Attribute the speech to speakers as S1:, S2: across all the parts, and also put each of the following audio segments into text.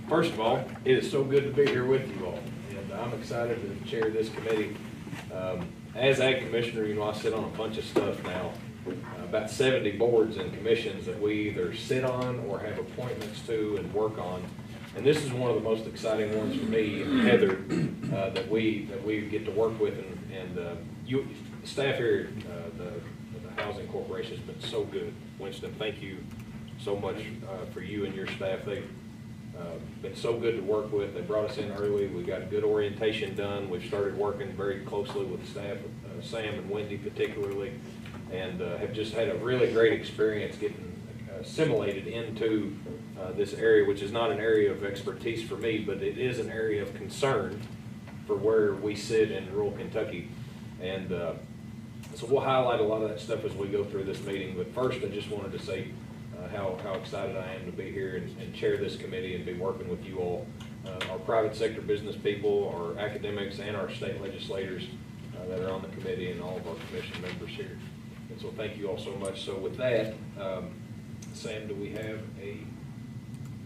S1: First of all, it is so good to be here with you all, and I'm excited to chair this committee. As Ag Commissioner, you know, I sit on a bunch of stuff now, about 70 boards and commissions that we either sit on or have appointments to and work on. And this is one of the most exciting ones for me and Heather that we get to work with, and you staff here at the Housing Corporation has been so good. Winston, thank you so much for you and your staff. They've been so good to work with. They brought us in early. We got good orientation done. We've started working very closely with the staff, Sam and Wendy particularly, and have just had a really great experience getting assimilated into this area, which is not an area of expertise for me, but it is an area of concern for where we sit in rural Kentucky. And so we'll highlight a lot of that stuff as we go through this meeting. But first, I just wanted to say how excited I am to be here and chair this committee and be working with you all, our private sector business people, our academics, and our state legislators that are on the committee, and all of our commission members here. And so thank you all so much. So with that, Sam, do we have a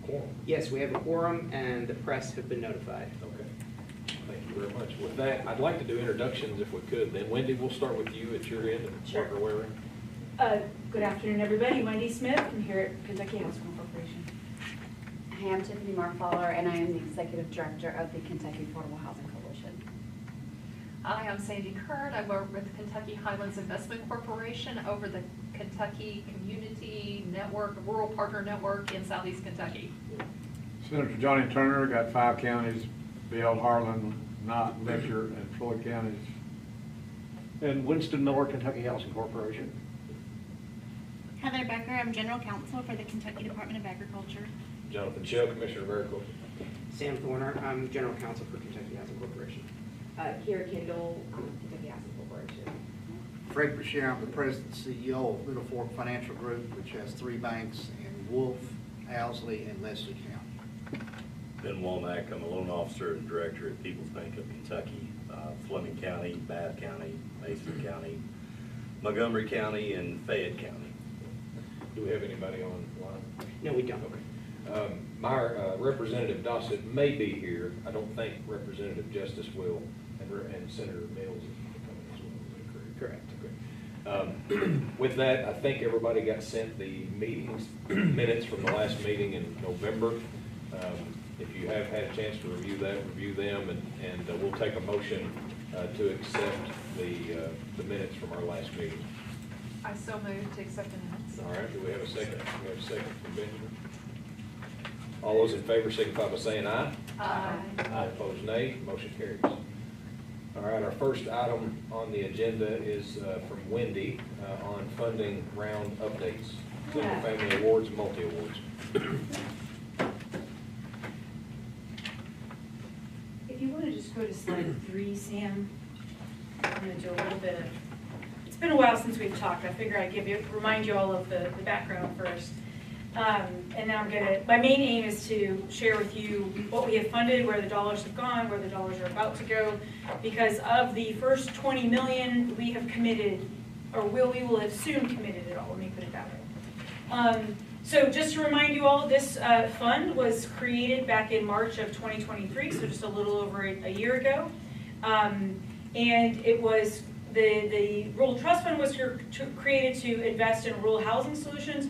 S1: quorum?
S2: Yes, we have a quorum, and the press have been notified.
S1: Okay. Thank you very much. With that, I'd like to do introductions if we could. Then Wendy, we'll start with you at your end and
S3: Sure.
S1: work our way around.
S3: Good afternoon, everybody. Wendy Smith. I'm here at Kentucky Housing Corporation.
S4: Hi, I'm Tiffany Marfaller, and I am the Executive Director of the Kentucky Affordable Housing Coalition.
S5: Hi, I'm Sandy Kurt. I work with Kentucky Highlands Investment Corporation over the Kentucky Community Network, Rural Partner Network in Southeast Kentucky.
S6: Senator Johnny Turner, got 5 counties, Bell, Harlan, Knott, Letcher, and Floyd counties.
S7: And Winston Miller, Kentucky Housing Corporation.
S8: Heather Becker, I'm General Counsel for the Kentucky Department of Agriculture.
S1: Jonathan Shell, Commissioner of Agriculture.
S2: Sam Thorner, I'm General Counsel for Kentucky Housing Corporation.
S9: Kira Kendall, Kentucky Housing Corporation.
S10: Fred Brashear, I'm the President and CEO of Middle Fork Financial Group, which has 3 banks in Wolfe, Owsley, and Leslie County.
S11: Ben Womack, I'm a loan officer and director at People's Bank of Kentucky, Fleming County, Bath County, Mason County, Montgomery County, and Fayette County.
S1: Do we have anybody online?
S2: No, we don't.
S1: Okay. My Representative Dossett may be here. I don't think Representative Justice will, and Senator Mills is coming as well. Is that correct?
S2: Correct.
S1: Okay. With that, I think everybody got sent the meetings minutes from the last meeting in November. If you have had a chance to review that, review them, and we'll take a motion to accept the minutes from our last meeting.
S5: I so moved to accept the minutes.
S1: All right, do we have a second? We have a second from Benjamin. All those in favor signify by saying aye.
S5: Aye.
S1: Aye. Opposed, nay. Motion carries. All right, our first item on the agenda is from Wendy on funding round updates, single family awards, multi-awards.
S3: If you want to just go to slide 3, Sam, I'm going to do a little bit of, it's been a while since we've talked. I figure I'd remind you all of the background first. And now my main aim is to share with you what we have funded, where the dollars have gone, where the dollars are about to go. Because of the first $20 million we have committed, or we will have soon committed it all, let me put it that way. So just to remind you all, this fund was created back in March of 2023, so just a little over a year ago. And it was, the Rural Trust Fund was created to invest in rural housing solutions,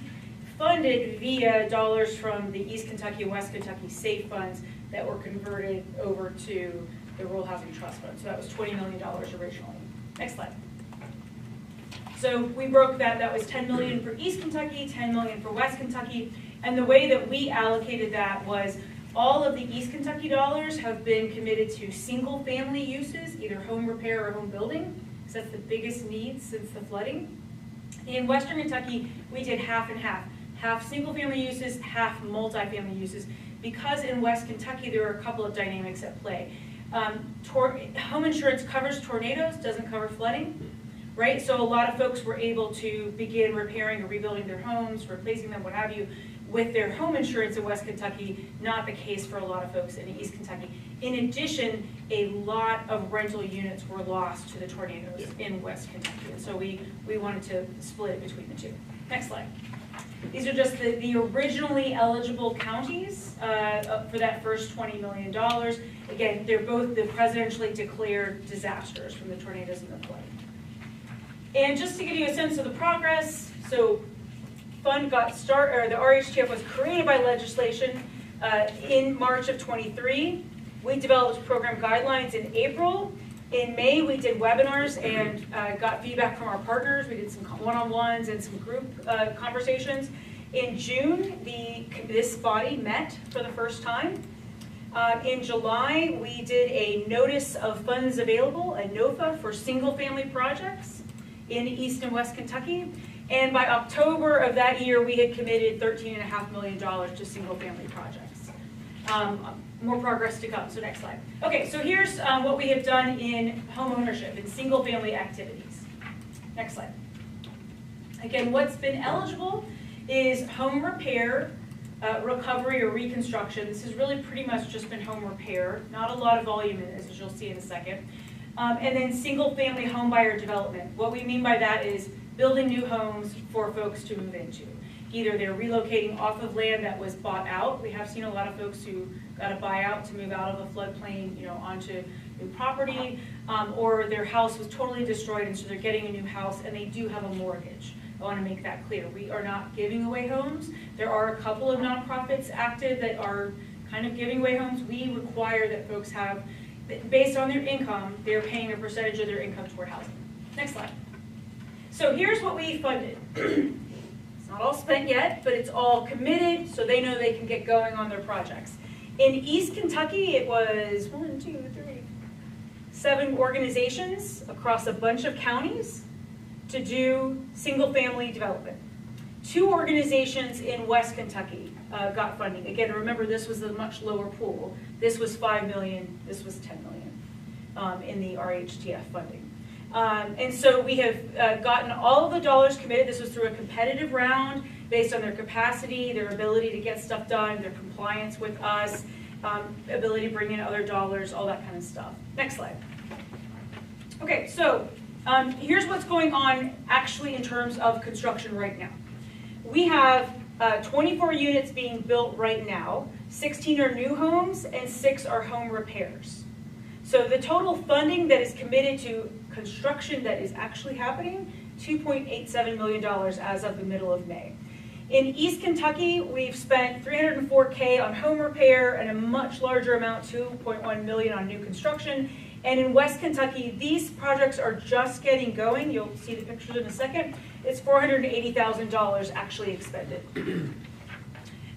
S3: funded via dollars from the East Kentucky and West Kentucky SAFE funds that were converted over to the Rural Housing Trust Fund. So that was $20 million originally. Next slide. So we broke that was $10 million for East Kentucky, $10 million for West Kentucky, and the way that we allocated that was all of the East Kentucky dollars have been committed to single family uses, either home repair or home building, because that's the biggest need since the flooding. In Western Kentucky, we did half and half. Half single family uses, half multifamily uses, because in West Kentucky there are a couple of dynamics at play. Home insurance covers tornadoes, doesn't cover flooding, right? So a lot of folks were able to begin repairing or rebuilding their homes, replacing them, what have you, with their home insurance in West Kentucky, not the case for a lot of folks in East Kentucky. In addition, a lot of rental units were lost to the tornadoes in West Kentucky, and so we wanted to split it between the two. Next slide. These are just the originally eligible counties for that first $20 million. Again, they're both the presidentially declared disasters from the tornadoes and the flood. And just to give you a sense of the progress, so fund got started, or the RHTF was created by legislation in March of 23. We developed program guidelines in April. In May, we did webinars and got feedback from our partners. We did some one-on-ones and some group conversations. In June, this body met for the first time. In July, we did a notice of funds available, a NOFA, for single-family projects in East and West Kentucky. And by October of that year, we had committed $13.5 million to single-family projects. More progress to come, so next slide. Okay, so here's what we have done in home ownership, in single-family activities. Next slide. Again, what's been eligible is home repair, recovery, or reconstruction. This has really pretty much just been home repair, not a lot of volume in this, as you'll see in a second. And then single-family home buyer development. What we mean by that is building new homes for folks to move into. Either they're relocating off of land that was bought out. We have seen a lot of folks who got a buyout to move out of a floodplain, onto new property, or their house was totally destroyed and so they're getting a new house and they do have a mortgage. I want to make that clear. We are not giving away homes. There are a couple of nonprofits active that are kind of giving away homes. We require that folks have, based on their income, they're paying a percentage of their income toward housing. Next slide. So here's what we funded. It's not all spent yet, but it's all committed so they know they can get going on their projects. In East Kentucky, it was 7 organizations across a bunch of counties to do single-family development. 2 organizations in West Kentucky got funding. Again, remember this was a much lower pool. This was $5 million, this was $10 million in the RHTF funding. And so we have gotten all of the dollars committed. This was through a competitive round based on their capacity, their ability to get stuff done, their compliance with us, ability to bring in other dollars, all that kind of stuff. Next slide. Okay, so here's what's going on actually in terms of construction right now. We have 24 units being built right now. 16 are new homes and 6 are home repairs. So the total funding that is committed to construction that is actually happening, $2.87 million as of the middle of May. In East Kentucky, we've spent $304K on home repair and a much larger amount, $2.1 million on new construction. And in West Kentucky, these projects are just getting going. You'll see the pictures in a second. It's $480,000 actually expended.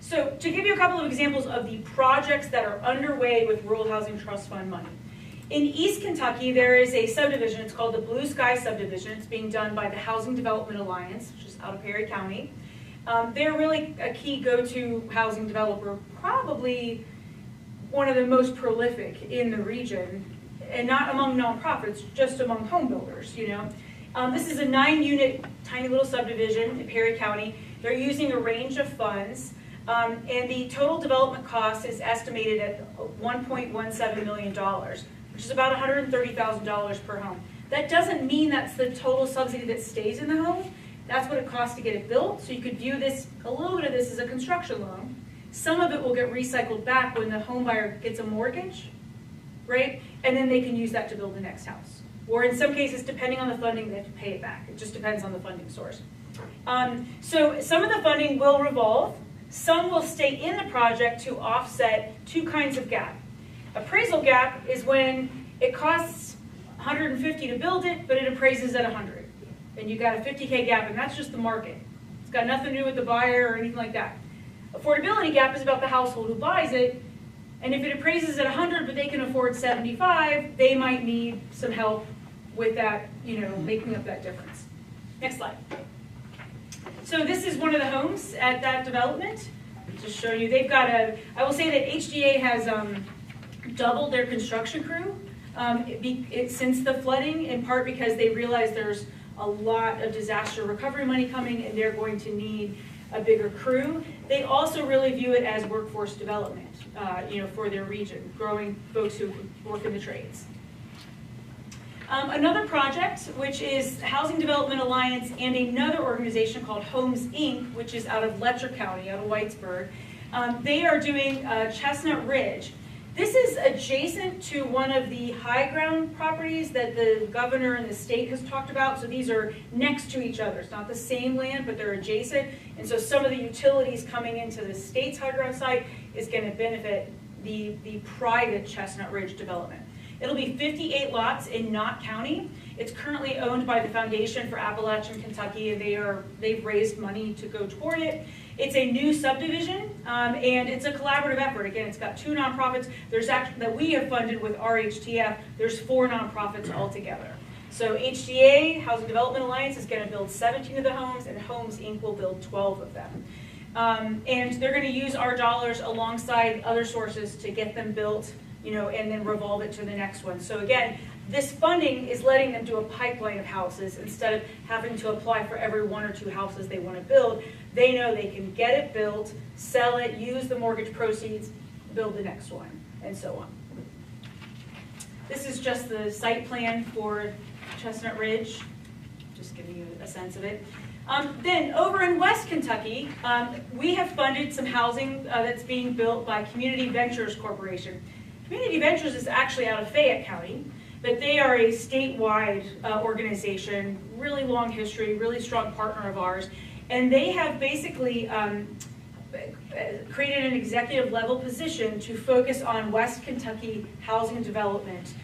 S3: So to give you a couple of examples of the projects that are underway with Rural Housing Trust Fund money. In East Kentucky, there is a subdivision. It's called the Blue Sky Subdivision. It's being done by the Housing Development Alliance, which is out of Perry County. They're really a key go-to housing developer, probably one of the most prolific in the region, and not among nonprofits, just among home builders, This is a 9-unit, tiny little subdivision in Perry County. They're using a range of funds, and the total development cost is estimated at $1.17 million, which is about $130,000 per home. That doesn't mean that's the total subsidy that stays in the home. That's what it costs to get it built. So you could view this, a little bit of this as a construction loan. Some of it will get recycled back when the home buyer gets a mortgage, right? And then they can use that to build the next house. Or in some cases, depending on the funding, they have to pay it back. It just depends on the funding source. So some of the funding will revolve. Some will stay in the project to offset 2 kinds of gap. Appraisal gap is when it costs $150 to build it, but it appraises at $100. And you got a $50K gap, and that's just the market. It's got nothing to do with the buyer or anything like that. Affordability gap is about the household who buys it, and if it appraises at $100 but they can afford $75, they might need some help with that, making up that difference. Next slide. So this is one of the homes at that development. Just show you, they've got I will say that HDA has doubled their construction crew since the flooding, in part because they realize there's a lot of disaster recovery money coming and they're going to need a bigger crew. They also really view it as workforce development, for their region, growing folks who work in the trades. Another project, which is Housing Development Alliance and another organization called Homes Inc., which is out of Letcher County, out of Whitesburg. They are doing Chestnut Ridge. This is adjacent to one of the high ground properties that the governor and the state has talked about. So these are next to each other. It's not the same land, but they're adjacent. And so some of the utilities coming into the state's high ground site is going to benefit the private Chestnut Ridge development. It'll be 58 lots in Knott County. It's currently owned by the Foundation for Appalachian Kentucky, and they've raised money to go toward it. It's a new subdivision, and it's a collaborative effort. Again, it's got 2 nonprofits. There's actually, that we have funded with RHTF, there's 4 nonprofits altogether. So HDA, Housing Development Alliance, is going to build 17 of the homes, and Homes Inc. will build 12 of them. And they're going to use our dollars alongside other sources to get them built, you know, and then revolve it to the next one. So again, this funding is letting them do a pipeline of houses instead of having to apply for every 1 or 2 houses they want to build. They know they can get it built, sell it, use the mortgage proceeds, build the next one, and so on. This is just the site plan for Chestnut Ridge, just giving you a sense of it. Then over in West Kentucky, we have funded some housing that's being built by Community Ventures Corporation. Community Ventures is actually out of Fayette County, but they are a statewide organization, really long history, really strong partner of ours, and they have basically created an executive level position to focus on West Kentucky housing development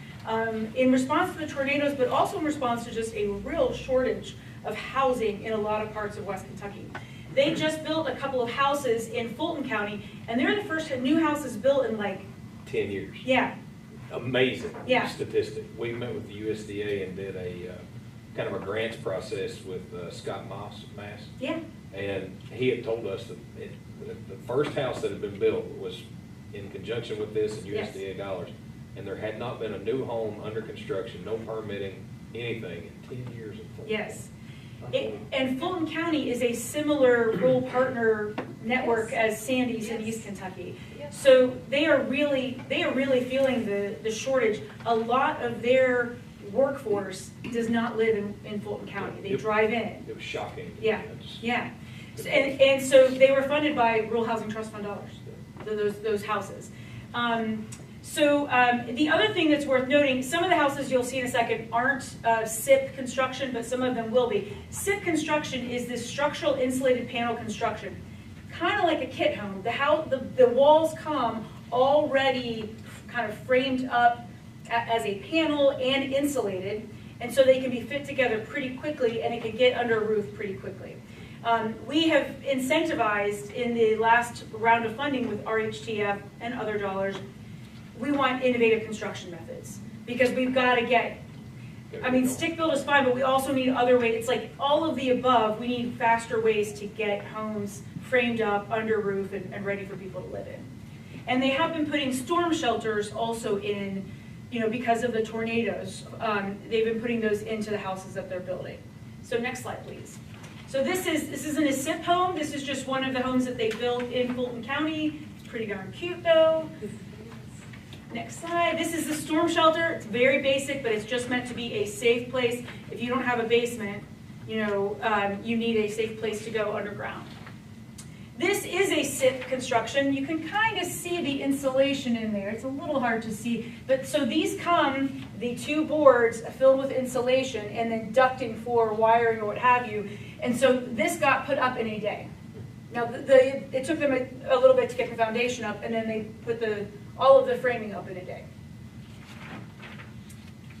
S3: in response to the tornadoes, but also in response to just a real shortage of housing in a lot of parts of West Kentucky. They just built a couple of houses in Fulton County, and they're the first new houses built in like
S1: 10 years.
S3: Yeah.
S1: Amazing
S3: Yeah.
S1: statistic. We met with the USDA and did a kind of a grants process with Scott Mass.
S3: Yeah.
S1: And he had told us that the first house that had been built was in conjunction with this and USDA dollars. And there had not been a new home under construction, no permitting, anything in 10 years.
S3: Yes. And Fulton County is a similar rural partner network as Sandy's in East Kentucky. So they are really feeling the shortage. A lot of their workforce does not live in Fulton County. They drive in.
S1: It was shocking.
S3: Yeah, yeah. And so they were funded by Rural Housing Trust Fund dollars, those houses. The other thing that's worth noting, some of the houses you'll see in a second aren't SIP construction, but some of them will be. SIP construction is this structural insulated panel construction, kind of like a kit home. The walls come already kind of framed up as a panel and insulated, and so they can be fit together pretty quickly, and it can get under a roof pretty quickly. We have incentivized in the last round of funding with RHTF and other dollars. We want innovative construction methods because we've got to get, I mean, stick build is fine, but we also need other ways. It's like all of the above, we need faster ways to get homes framed up under roof and ready for people to live in. And they have been putting storm shelters also in, you know, because of the tornadoes. They've been putting those into the houses that they're building. So next slide, please. So this isn't a SIP home. This is just one of the homes that they built in Fulton County. It's pretty darn cute though. Next slide. This is the storm shelter. It's very basic, but it's just meant to be a safe place. If you don't have a basement, you know, you need a safe place to go underground. This is a SIP construction. You can kind of see the insulation in there. It's a little hard to see, but so these come, the 2 boards filled with insulation and then ducting for wiring or what have you. And so this got put up in a day. Now, it took them a little bit to get the foundation up, and then they put all of the framing up in a day.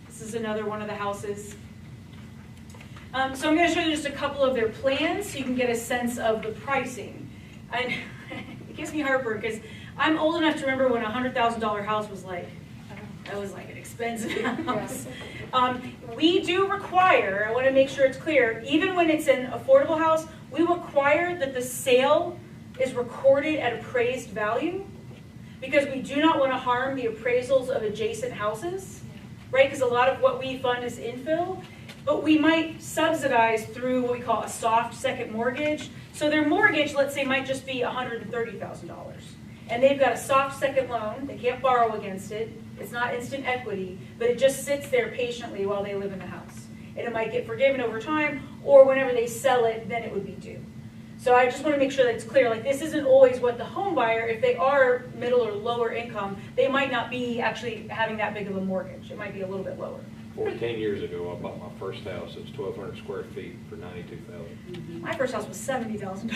S3: This is another one of the houses. So I'm going to show you just a couple of their plans so you can get a sense of the pricing. And it gives me heartburn because I'm old enough to remember when a $100,000 house was like, that was like an expensive house. We do require, I want to make sure it's clear, even when it's an affordable house, we require that the sale is recorded at appraised value because we do not want to harm the appraisals of adjacent houses, right? Because a lot of what we fund is infill, but we might subsidize through what we call a soft second mortgage. So their mortgage, let's say, might just be $130,000. and they've got a soft second loan, they can't borrow against it, it's not instant equity, but it just sits there patiently while they live in the house. And it might get forgiven over time, or whenever they sell it, then it would be due. So I just want to make sure that it's clear, like this isn't always what the home buyer, if they are middle or lower income, they might not be actually having that big of a mortgage. It might be a little bit lower.
S1: 14 years ago, I bought my first house. It was 1,200 square feet for $92,000.
S3: My first house was $70,000.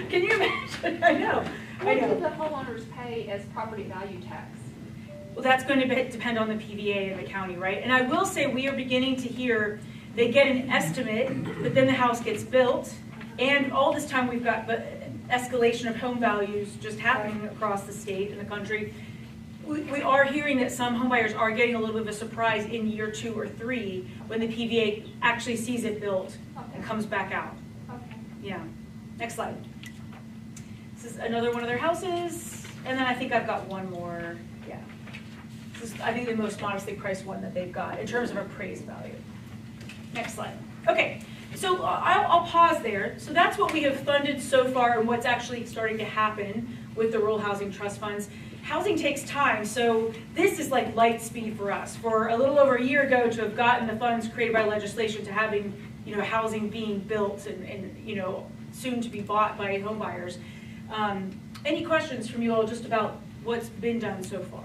S3: Can you imagine? I know.
S5: What do the homeowners pay as property value tax?
S3: Well, that's going to depend on the PVA and the county, right? And I will say we are beginning to hear they get an estimate, but then the house gets built. And all this time we've got the escalation of home values just happening across the state and the country. We are hearing that some homebuyers are getting a little bit of a surprise in year 2 or 3 when the PVA actually sees it built and comes back out.
S5: Okay.
S3: Yeah. Next slide. This is another one of their houses. And then I think I've got one more. Yeah. This is, I think, the most modestly priced one that they've got in terms of appraised value. Next slide. Okay. So I'll pause there. So that's what we have funded so far and what's actually starting to happen with the Rural Housing Trust Funds. Housing takes time, so this is like light speed for us. For a little over a year ago to have gotten the funds created by legislation to having, housing being built and soon to be bought by home buyers. Any questions from you all just about what's been done so far?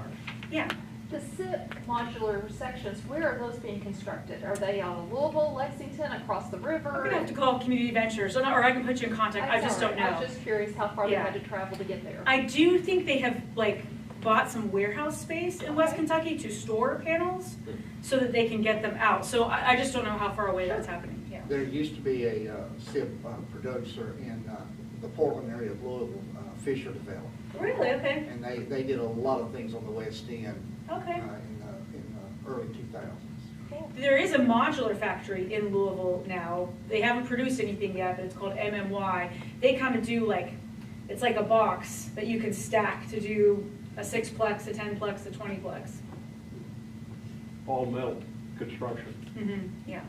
S3: Yeah.
S5: The SIP modular sections, where are those being constructed? Are they out of Louisville, Lexington, across the river?
S3: I'm gonna have to call Community Ventures, or I can put you in contact. I just don't know.
S5: I was just curious how far
S3: Yeah.
S5: they had to travel to get there.
S3: I do think they have bought some warehouse space in West Kentucky to store panels so that they can get them out. So I just don't know how far away that's happening. Yeah.
S10: There used to be a SIP producer in the Portland area of Louisville, Fisher Development.
S3: Really? Okay.
S10: And they did a lot of things on the West End
S3: Okay.
S10: in the early 2000s.
S3: There is a modular factory in Louisville now. They haven't produced anything yet, but it's called MMY. They kind of do it's like a box that you can stack to do a 6-plex, a 10-plex, a 20-plex.
S7: All metal construction.
S3: Mm-hmm. Yeah.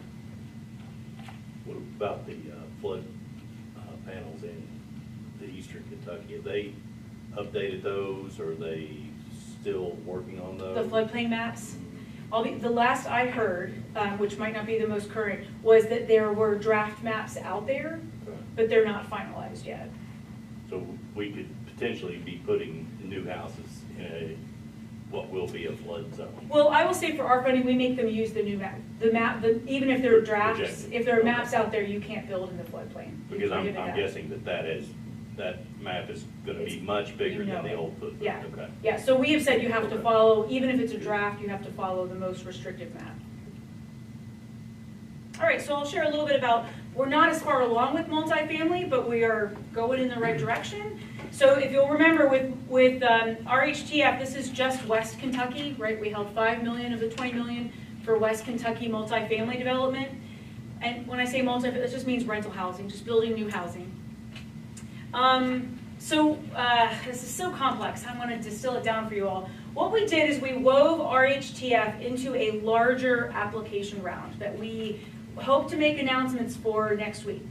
S11: What about the flood panels in the eastern Kentucky? Have they updated those, or are they still working on those?
S3: The floodplain maps. The last I heard, which might not be the most current, was that there were draft maps out there, but they're not finalized yet.
S11: So we could potentially be putting new houses in what will be a flood zone.
S3: Well, I will say for our funding, we make them use the new map. Even if there are drafts,
S11: Projected.
S3: if there are maps out there, you can't build in the floodplain.
S11: Because I'm
S3: Prohibited that.
S11: guessing that map is gonna be much bigger than the old footprint.
S3: Yeah.
S11: Okay.
S3: Yeah, so we have said you have to
S11: Okay.
S3: follow, even if it's a draft, you have to follow the most restrictive map. All right, so I'll share a little bit about, we're not as far along with multifamily, but we are going in the right direction. So if you'll remember with RHTF, this is just West Kentucky, right? We held $5 million of the $20 million for West Kentucky multifamily development. And when I say multifamily, it just means rental housing, just building new housing. This is so complex. I'm going to distill it down for you all. What we did is we wove RHTF into a larger application round that we hope to make announcements for next week.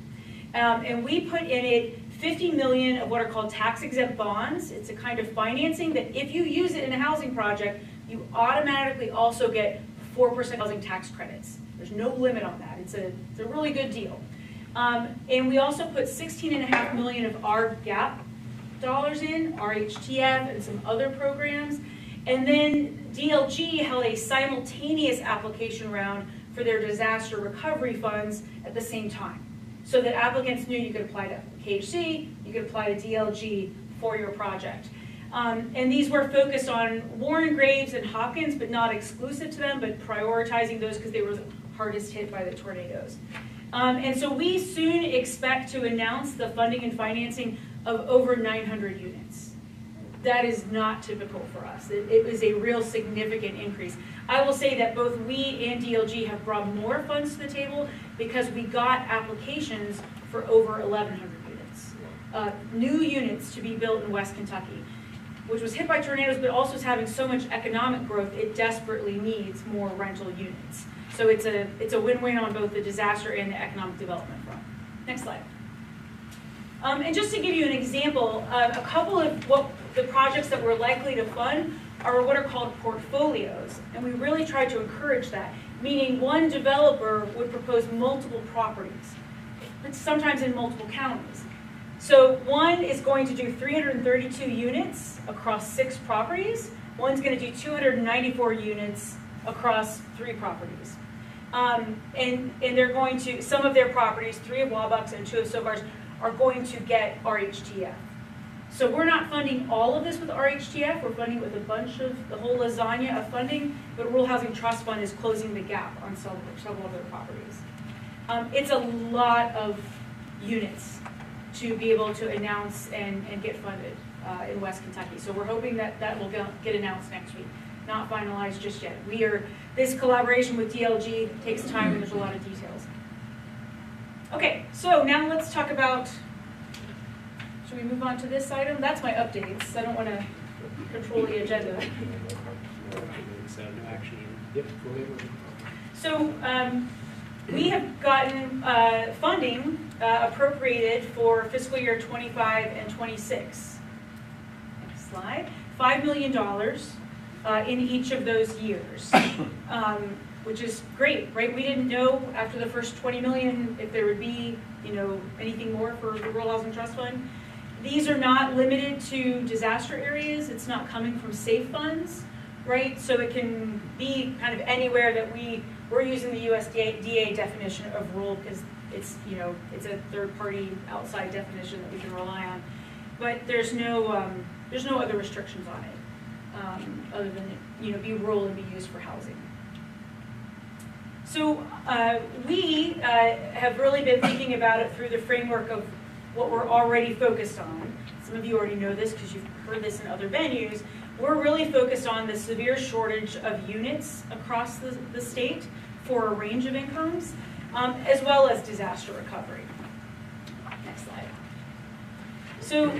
S3: And we put in it $50 million of what are called tax-exempt bonds. It's a kind of financing that if you use it in a housing project, you automatically also get 4% housing tax credits. There's no limit on that. It's a really good deal. And we also put $16.5 million of our GAP dollars in, RHTF and some other programs. And then DLG held a simultaneous application round for their disaster recovery funds at the same time. So that applicants knew you could apply to KHC, you could apply to DLG for your project. And these were focused on Warren, Graves, and Hopkins, but not exclusive to them, but prioritizing those because they were the hardest hit by the tornadoes. And so we soon expect to announce the funding and financing of over 900 units. That is not typical for us. It was a real significant increase. I will say that both we and DLG have brought more funds to the table because we got applications for over 1,100 units. New units to be built in West Kentucky, which was hit by tornadoes, but also is having so much economic growth, it desperately needs more rental units. So it's a win-win on both the disaster and the economic development front. Next slide. And just to give you an example, a couple of what the projects that we're likely to fund are what are called portfolios. And we really try to encourage that, meaning one developer would propose multiple properties, but sometimes in multiple counties. So one is going to do 332 units across 6 properties. One's going to do 294 units across 3 properties. And they're going to, some of their properties, 3 of Wabuck's and 2 of Sobar's, are going to get RHTF. So we're not funding all of this with RHTF, we're funding with a bunch of, the whole lasagna of funding, but Rural Housing Trust Fund is closing the gap on several of their properties. It's a lot of units to be able to announce and get funded in West Kentucky. So we're hoping that that will get announced next week. Not finalized just yet. This collaboration with DLG takes time and there's a lot of details. Okay, so now let's talk about, should we move on to this item? That's my updates. I don't want to control the agenda. So we have gotten funding appropriated for fiscal year 25 and 26. Next slide. $5 million in each of those years, which is great, right? We didn't know after the first 20 million if there would be, anything more for the Rural Housing Trust Fund. These are not limited to disaster areas. It's not coming from SAFE funds, right? So it can be kind of anywhere that we're using the USDA definition of rural because it's, it's a third-party outside definition that we can rely on. But there's no other restrictions on it, other than be rural and be used for housing. So we have really been thinking about it through the framework of what we're already focused on. Some of you already know this because you've heard this in other venues. We're really focused on the severe shortage of units across the state for a range of incomes, as well as disaster recovery. Next slide. So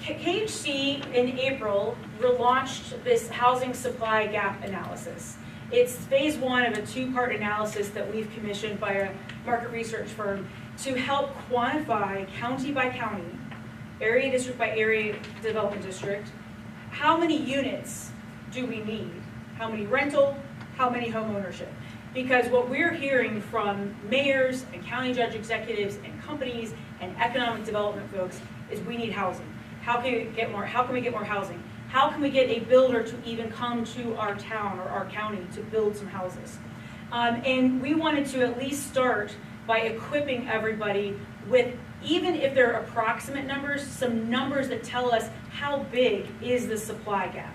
S3: KHC in April relaunched this housing supply gap analysis. It's phase 1 of a 2-part analysis that we've commissioned by a market research firm to help quantify county by county, area district by area development district, how many units do we need? How many rental? How many home ownership? Because what we're hearing from mayors and county judge executives and companies and economic development folks is we need housing. How can we get more? How can we get more housing? How can we get a builder to even come to our town or our county to build some houses? And we wanted to at least start by equipping everybody with, even if they're approximate numbers, some numbers that tell us how big is the supply gap.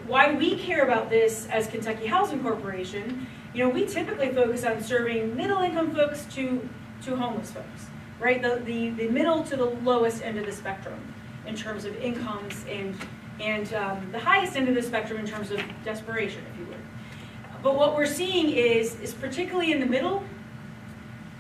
S3: Why we care about this as Kentucky Housing Corporation, we typically focus on serving middle-income folks to homeless folks, right? The middle to the lowest end of the spectrum in terms of incomes and the highest end of the spectrum in terms of desperation, if you would. But what we're seeing is particularly in the middle,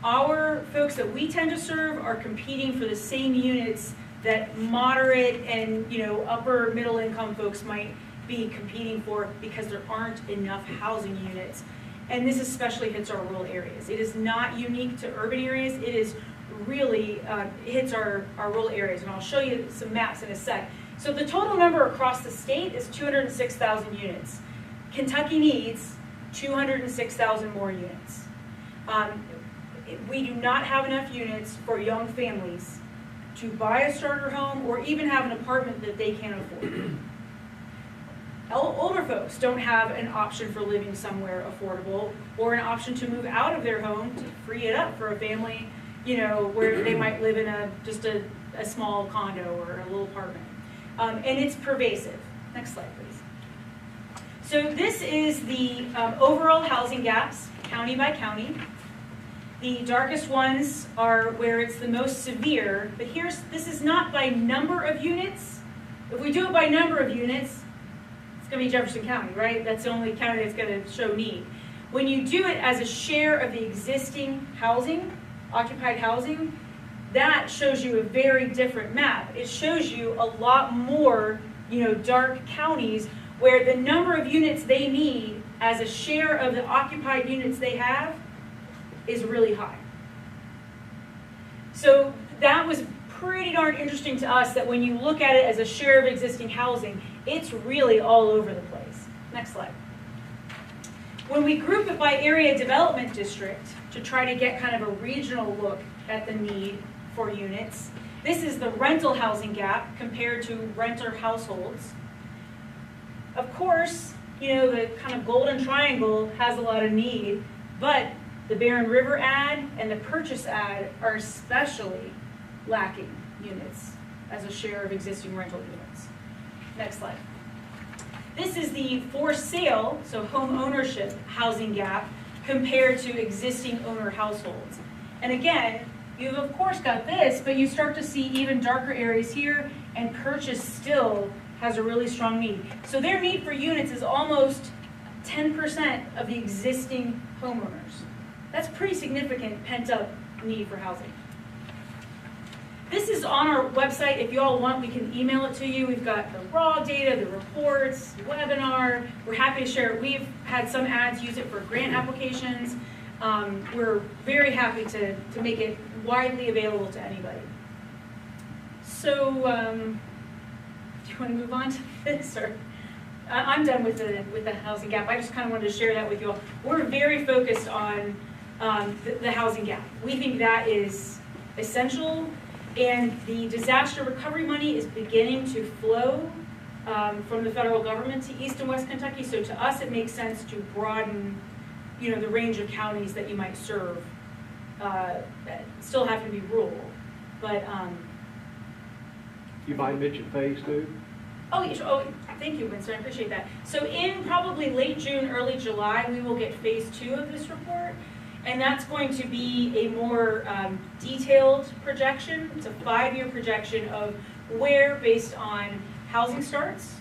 S3: our folks that we tend to serve are competing for the same units that moderate and upper middle income folks might be competing for because there aren't enough housing units. And this especially hits our rural areas. It is not unique to urban areas. It is really hits our rural areas. And I'll show you some maps in a sec. So the total number across the state is 206,000 units. Kentucky needs 206,000 more units. We do not have enough units for young families to buy a starter home or even have an apartment that they can't afford. Older folks don't have an option for living somewhere affordable or an option to move out of their home to free it up for a family, where they might live in just a small condo or a little apartment. And it's pervasive. Next slide, please. So this is the overall housing gaps, county by county. The darkest ones are where it's the most severe, but this is not by number of units. If we do it by number of units, it's going to be Jefferson County, right? That's the only county that's going to show need. When you do it as a share of the existing housing, occupied housing, that shows you a very different map. It shows you a lot more, dark counties where the number of units they need as a share of the occupied units they have is really high. So that was pretty darn interesting to us, that when you look at it as a share of existing housing, it's really all over the place. Next slide. When we group it by area development district to try to get kind of a regional look at the need for units, this is the rental housing gap compared to renter households. Of course, you know, the kind of golden triangle has a lot of need, but the Barren River ad and the purchase ad are especially lacking units as a share of existing rental units. Next slide. This is the for sale, so home ownership housing gap compared to existing owner households. And again, you've of course got this, but you start to see even darker areas here, and purchase still has a really strong need. So their need for units is almost 10% of the existing homeowners. That's pretty significant pent-up need for housing. This is on our website. If you all want, we can email it to you. We've got the raw data, the reports, the webinar. We're happy to share it. We've had some ads use it for grant applications. We're very happy to make it widely available to anybody. So, do you want to move on to this, or? I'm done with the housing gap. I just kind of wanted to share that with you all. We're very focused on the housing gap. We think that is essential, and the disaster recovery money is beginning to flow from the federal government to East and West Kentucky. So to us, it makes sense to broaden, you know, the range of counties that you might serve. Still have to be rural, but.
S7: You might mention phase 2?
S3: Oh, thank you, Winston, I appreciate that. So in probably late June, early July, we will get phase 2 of this report, and that's going to be a more detailed projection. It's a 5-year projection of where, based on housing starts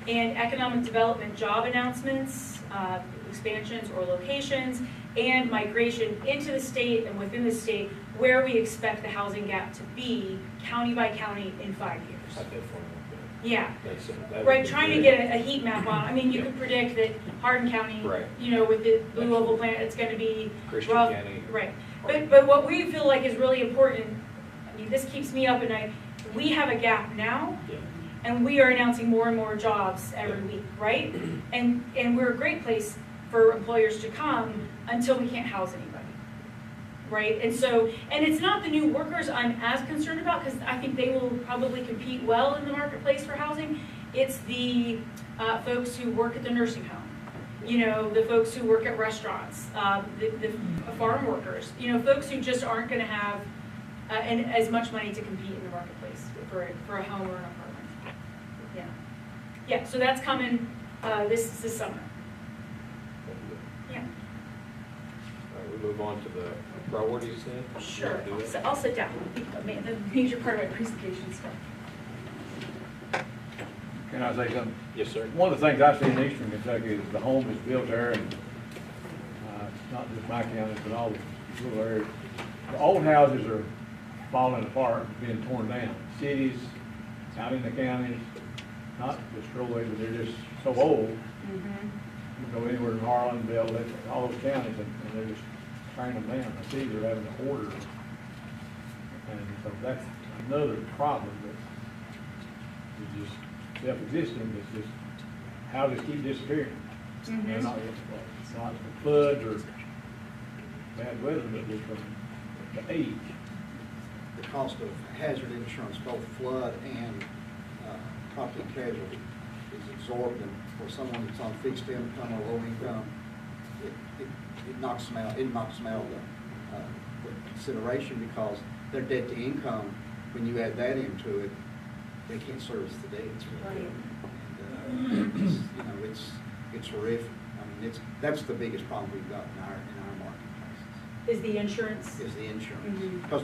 S3: and economic development job announcements, expansions or locations, and migration into the state and within the state, where we expect the housing gap to be county by county in 5 years.
S1: I definitely want that.
S3: Yeah.
S1: That would
S3: Right,
S1: be
S3: trying to
S1: good.
S3: get a heat map on. I mean, you could predict that Hardin County,
S1: Right.
S3: you know, with the Blue Oval plant, it's going to be
S1: Christian
S3: rough.
S1: County.
S3: Right. But what we feel like is really important, I mean, this keeps me up at night. We have a gap now,
S1: Yeah.
S3: and we are announcing more and more jobs every week, right? And we're a great place for employers to come until we can't house anybody. Right, and so, and it's not the new workers I'm as concerned about, because I think they will probably compete well in the marketplace for housing. It's the folks who work at the nursing home, you know, the folks who work at restaurants, the farm workers, you know, folks who just aren't going to have as much money to compete in the marketplace for a home or an apartment. Yeah, yeah. So that's coming this summer. Yeah.
S1: All right, we move on to the priorities then?
S3: Sure.
S1: You wanna do that?
S3: So I'll sit down. The major part of my presentation stuff.
S6: Can I say something?
S1: Yes, sir.
S6: One of the things I see in eastern Kentucky is the home is built there, and not just my county, but all the rural areas. The old houses are falling apart, being torn down. Cities, out in the counties, not destroyed, but they're just so old. You go anywhere in Harlan, Bell, all those counties, and they're just tearing them down. The cities are having to order them. And so that's another problem that is just self-existing. It's just houses keep disappearing. They're not from floods or bad weather, but just from the age.
S10: The cost of hazard insurance, both flood and property casualty, is exorbitant for someone that's on fixed income or low income. It knocks them out. It knocks them out of the consideration, because their debt to income, when you add that into it, they can't service the debts.
S3: Right.
S10: And it's horrific. I mean, that's the biggest problem we've got in our marketplaces.
S3: Is the insurance?
S10: Is the insurance.
S3: Mhm.
S10: Because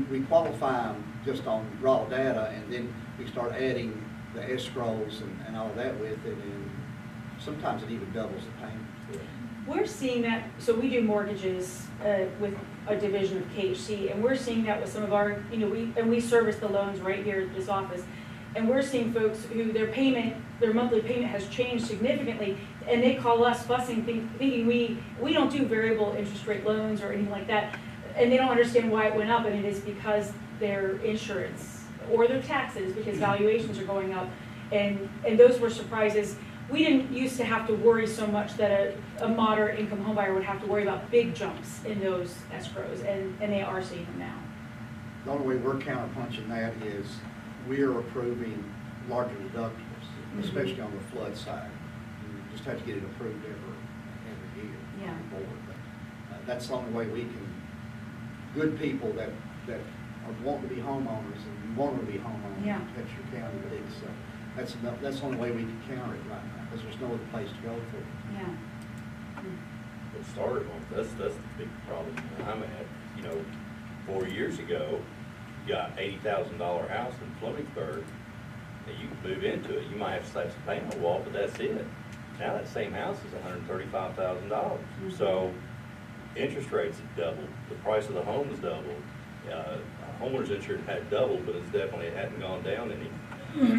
S10: we qualify them just on raw data, and then we start adding the escrows and all of that with it, and sometimes it even doubles the payment.
S3: We're seeing that, so we do mortgages with a division of KHC, and we're seeing that with some of our, you know, we service the loans right here at this office, and we're seeing folks who their monthly payment has changed significantly, and they call us fussing, thinking we don't do variable interest rate loans or anything like that. and they don't understand why it went up, and it is because their insurance or their taxes, because valuations are going up, and those were surprises. We didn't used to have to worry so much that a moderate income homebuyer would have to worry about big jumps in those escrows, and they are seeing them now.
S10: The only way we're counterpunching that is we're approving larger deductibles, especially on the flood side. You just have to get it approved every year.
S3: Yeah.
S10: on the board. But, that's the only way we can, good people that are wanting to be homeowners and want to be homeowners
S3: Yeah.
S10: in Texas County, but it's, that's enough, that's the only way we can counter it right now, because there's no other place to go for it.
S3: Yeah.
S11: It started on, that's the big problem I'm at. You know, 4 years ago, you got $80,000 house in Flemingburg, and you can move into it. You might have to slap some paint on the wall, but that's it. Now that same house is $135,000. So interest rates have doubled. The price of the home has doubled. Homeowners insurance had doubled, but it's definitely hadn't gone down any.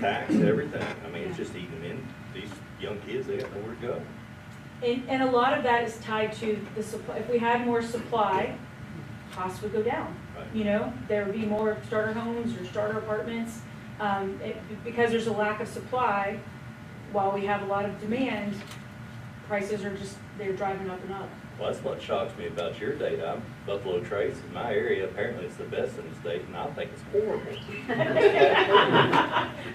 S11: Tax, everything. I mean, it's just eating in. These young kids, they got nowhere to go.
S3: And a lot of that is tied to the supply. If we had more supply, costs would go down.
S11: Right.
S3: You know, there would be more starter homes or starter apartments. Because there's a lack of supply, while we have a lot of demand, prices are just, they're driving up and up.
S11: Well, that's what shocks me about your data. Buffalo Trace, in my area, apparently it's the best in the state, and I think it's horrible.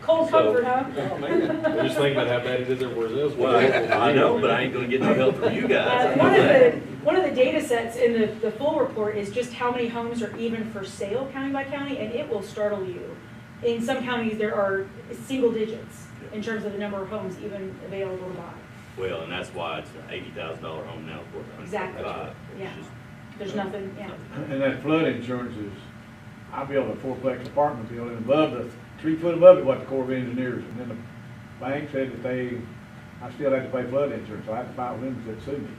S3: Cold comfort, huh?
S11: Oh, man.
S1: I just think about how bad it is everywhere else.
S11: Well, I know, but I ain't gonna get no help from you guys.
S3: One of the data sets in the full report is just how many homes are even for sale county by county, and it will startle you. In some counties, there are single digits in terms of the number of homes even available to buy.
S11: Well, and that's why it's an $80,000 home now for
S3: Exactly.
S11: $125,000.
S3: Yeah. There's nothing, yeah.
S6: And that flood insurance is, I built a fourplex apartment building above the, 3 foot above it, what the Corps of Engineers, and then the bank said that I still had to pay flood insurance, so I had to fight with them that sued me.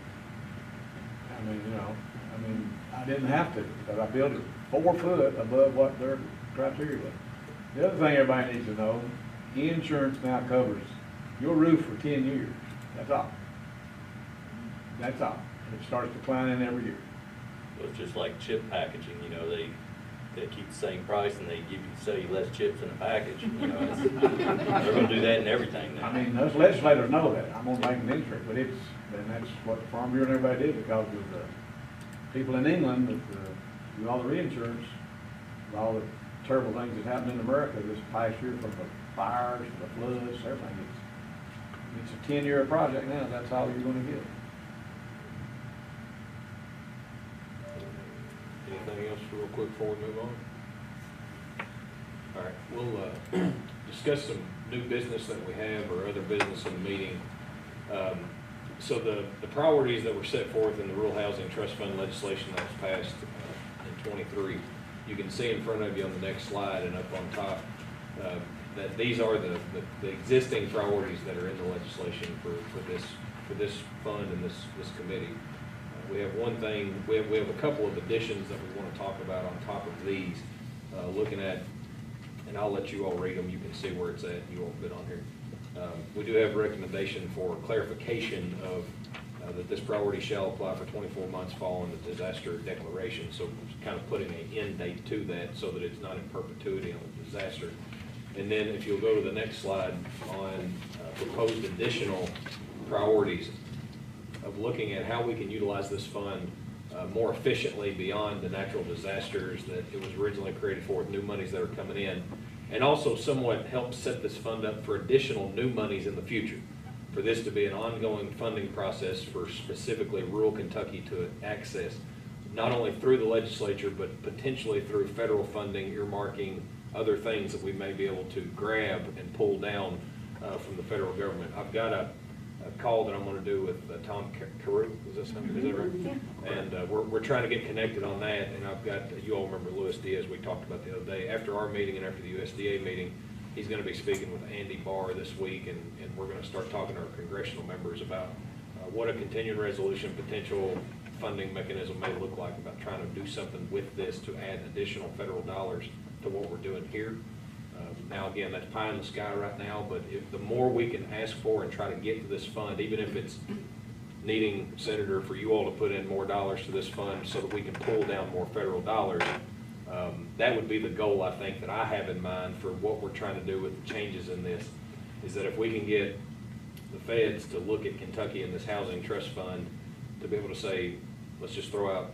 S6: I mean, you know, I didn't have to, because I built it 4 foot above what their criteria was. The other thing everybody needs to know, insurance now covers your roof for 10 years, that's all. That's all. It starts declining every year.
S11: Well, it's just like chip packaging, you know, they keep the same price and they sell you less chips in a package, you know. They're gonna do that in everything now.
S6: I mean, those legislators know that. I'm gonna make an interest, but and that's what the Farm Bureau and everybody did, because of the people in England with all the reinsurance, with all the terrible things that happened in America this past year, from the fires, to the floods, everything. It's a 10-year project now, that's all you're gonna get.
S1: Anything else real quick before we move on? All right, we'll discuss some new business that we have or other business in the meeting. So the priorities that were set forth in the Rural Housing Trust Fund legislation that was passed in '23, you can see in front of you on the next slide and up on top that these are the existing priorities that are in the legislation for this fund and this committee. We have one thing, we have a couple of additions that we want to talk about on top of these, looking at, and I'll let you all read them, you can see where it's at, you all been on here. We do have a recommendation for clarification of that this priority shall apply for 24 months following the disaster declaration, so kind of putting an end date to that so that it's not in perpetuity on the disaster. And then if you'll go to the next slide on proposed additional priorities of looking at how we can utilize this fund more efficiently beyond the natural disasters that it was originally created for, with new monies that are coming in, and also somewhat help set this fund up for additional new monies in the future, for this to be an ongoing funding process for specifically rural Kentucky to access, not only through the legislature, but potentially through federal funding, earmarking, other things that we may be able to grab and pull down from the federal government. I've got a call that I'm going to do with Tom Carew, is that something, is that right? Yeah. And we're trying to get connected on that, and I've got, you all remember Louis Diaz we talked about the other day. After our meeting and after the USDA meeting, he's going to be speaking with Andy Barr this week, and we're going to start talking to our congressional members about what a continuing resolution potential funding mechanism may look like, about trying to do something with this to add additional federal dollars to what we're doing here. Now, again, that's pie in the sky right now, but if the more we can ask for and try to get to this fund, even if it's needing, Senator, for you all to put in more dollars to this fund so that we can pull down more federal dollars. That would be the goal, I think, that I have in mind for what we're trying to do with the changes in this, is that if we can get the feds to look at Kentucky and this housing trust fund to be able to say, let's just throw out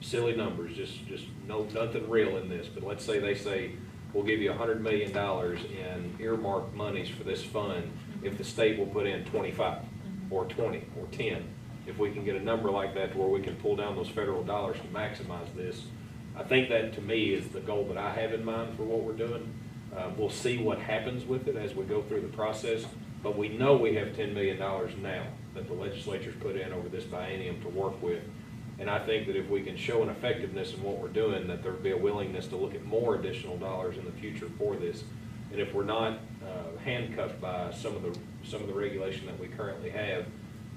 S1: silly numbers, just nothing real in this, but let's say they say, we'll give you $100 million in earmarked monies for this fund if the state will put in 25 or 20 or 10. If we can get a number like that to where we can pull down those federal dollars to maximize this, I think that to me is the goal that I have in mind for what we're doing. We'll see what happens with it as we go through the process, but we know we have $10 million now that the legislature's put in over this biennium to work with. And I think that if we can show an effectiveness in what we're doing, that there'll be a willingness to look at more additional dollars in the future for this. And if we're not handcuffed by some of the regulation that we currently have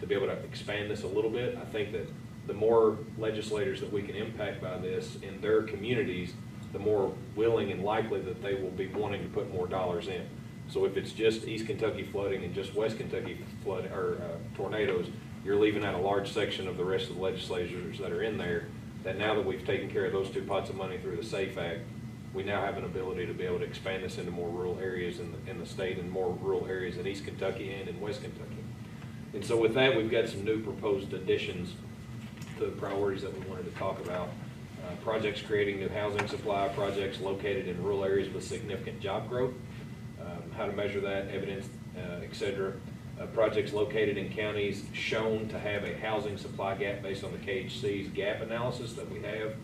S1: to be able to expand this a little bit, I think that the more legislators that we can impact by this in their communities, the more willing and likely that they will be wanting to put more dollars in. So if it's just East Kentucky flooding and just West Kentucky flood or tornadoes, you're leaving out a large section of the rest of the legislators that are in there, that now that we've taken care of those two pots of money through the SAFE Act, we now have an ability to be able to expand this into more rural areas in the state and more rural areas in East Kentucky and in West Kentucky. And so with that, we've got some new proposed additions to the priorities that we wanted to talk about. Projects creating new housing supply, projects located in rural areas with significant job growth, how to measure that, evidence, et cetera. Projects located in counties shown to have a housing supply gap based on the KHC's gap analysis that we have,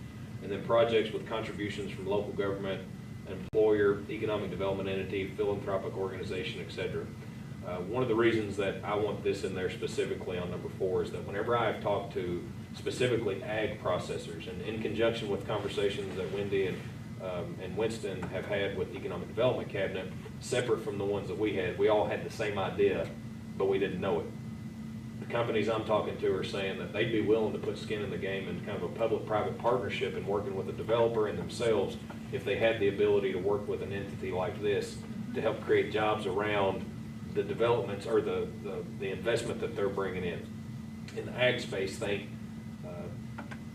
S1: and then projects with contributions from local government, employer, economic development entity, philanthropic organization, et cetera. One of the reasons that I want this in there specifically on number 4 is that whenever I've talked to specifically ag processors, and in conjunction with conversations that Wendy and Winston have had with the Economic Development Cabinet, separate from the ones that we all had the same idea, but we didn't know it. The companies I'm talking to are saying that they'd be willing to put skin in the game in kind of a public-private partnership and working with the developer and themselves if they had the ability to work with an entity like this to help create jobs around the developments or the investment that they're bringing in. In the ag space, think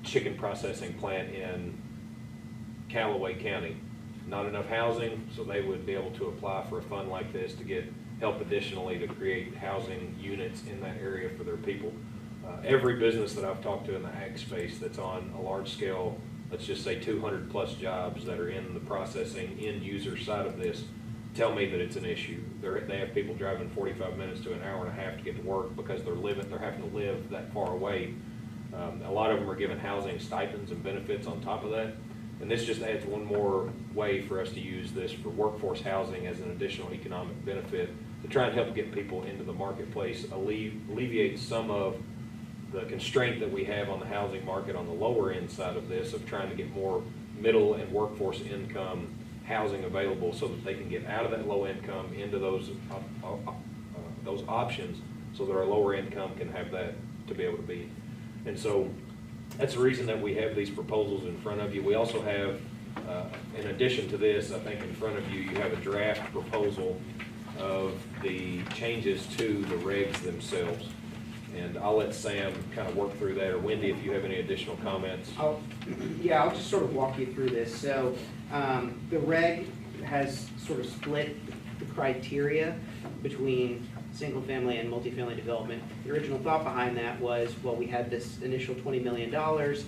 S1: chicken processing plant in Callaway County. Not enough housing, so they would be able to apply for a fund like this to get help additionally to create housing units in that area for their people. Every business that I've talked to in the ag space that's on a large scale, let's just say 200 plus jobs that are in the processing end user side of this, tell me that it's an issue. They have people driving 45 minutes to an hour and a half to get to work because they're having to live that far away. A lot of them are given housing stipends and benefits on top of that. And this just adds one more way for us to use this for workforce housing as an additional economic benefit to try and help get people into the marketplace, alleviate some of the constraint that we have on the housing market on the lower end side of this, of trying to get more middle and workforce income housing available so that they can get out of that low income into those options so that our lower income can have that to be able to be. And so that's the reason that we have these proposals in front of you. We also have, in addition to this, I think in front of you, you have a draft proposal of the changes to the regs themselves. And I'll let Sam kind of work through that, or Wendy, if you have any additional comments.
S2: I'll just sort of walk you through this. So the reg has sort of split the criteria between single-family and multifamily development. The original thought behind that was, well, we had this initial $20 million,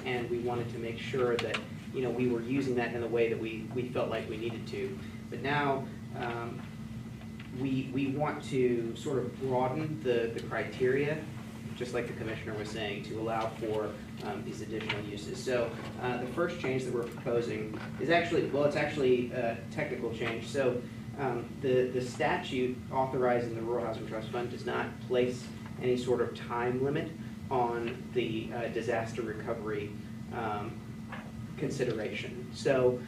S2: and we wanted to make sure that, you know, we were using that in the way that we felt like we needed to. But now we want to sort of broaden the criteria, just like the commissioner was saying, to allow for these additional uses. So the first change that we're proposing is actually, well, it's actually a technical change. So the statute authorizing the Rural Housing Trust Fund does not place any sort of time limit on the disaster recovery consideration. So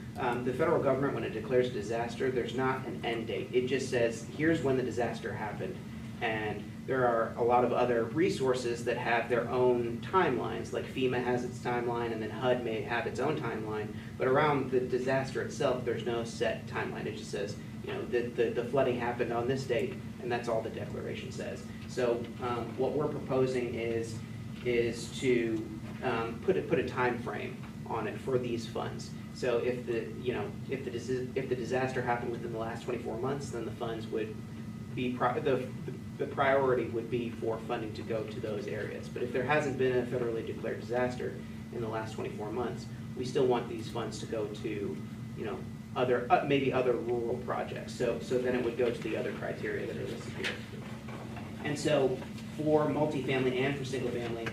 S2: the federal government, when it declares a disaster, there's not an end date. It just says, here's when the disaster happened. And there are a lot of other resources that have their own timelines, like FEMA has its timeline, and then HUD may have its own timeline. But around the disaster itself, there's no set timeline. It just says, you know, the flooding happened on this date, and that's all the declaration says. So what we're proposing is to put a time frame on it for these funds. So if the disaster happened within the last 24 months, then the funds would be, the priority would be for funding to go to those areas. But if there hasn't been a federally declared disaster in the last 24 months, we still want these funds to go to, you know, other, maybe other rural projects. So then it would go to the other criteria that are listed here. And so for multifamily and for single family,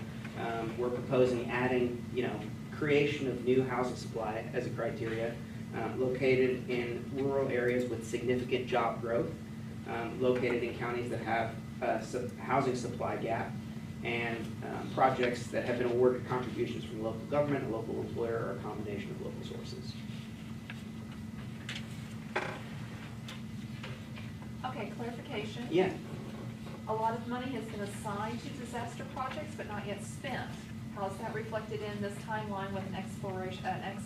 S2: we're proposing adding, you know, creation of new housing supply as a criteria, located in rural areas with significant job growth, located in counties that have a housing supply gap, and projects that have been awarded contributions from local government, a local employer, or a combination of local sources.
S5: Okay, clarification.
S2: Yeah.
S5: A lot of money has been assigned to disaster projects, but not yet spent. How is that reflected in this timeline with an exploration, end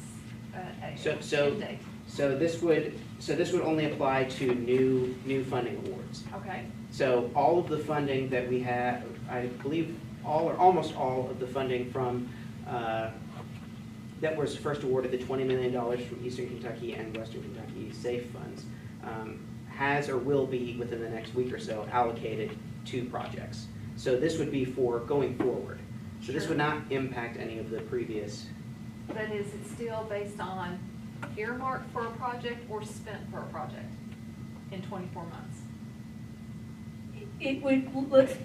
S5: date?
S2: So this would only apply to new funding awards.
S5: Okay,
S2: So all of the funding that we have, I believe all or almost all of the funding from, that was first awarded, the $20 million from Eastern Kentucky and Western Kentucky SAFE funds, has or will be within the next week or so allocated to projects. So this would be for going forward. So this would not impact any of the previous.
S5: but is it still based on earmarked for a project or spent for a project in 24 months?
S3: It would,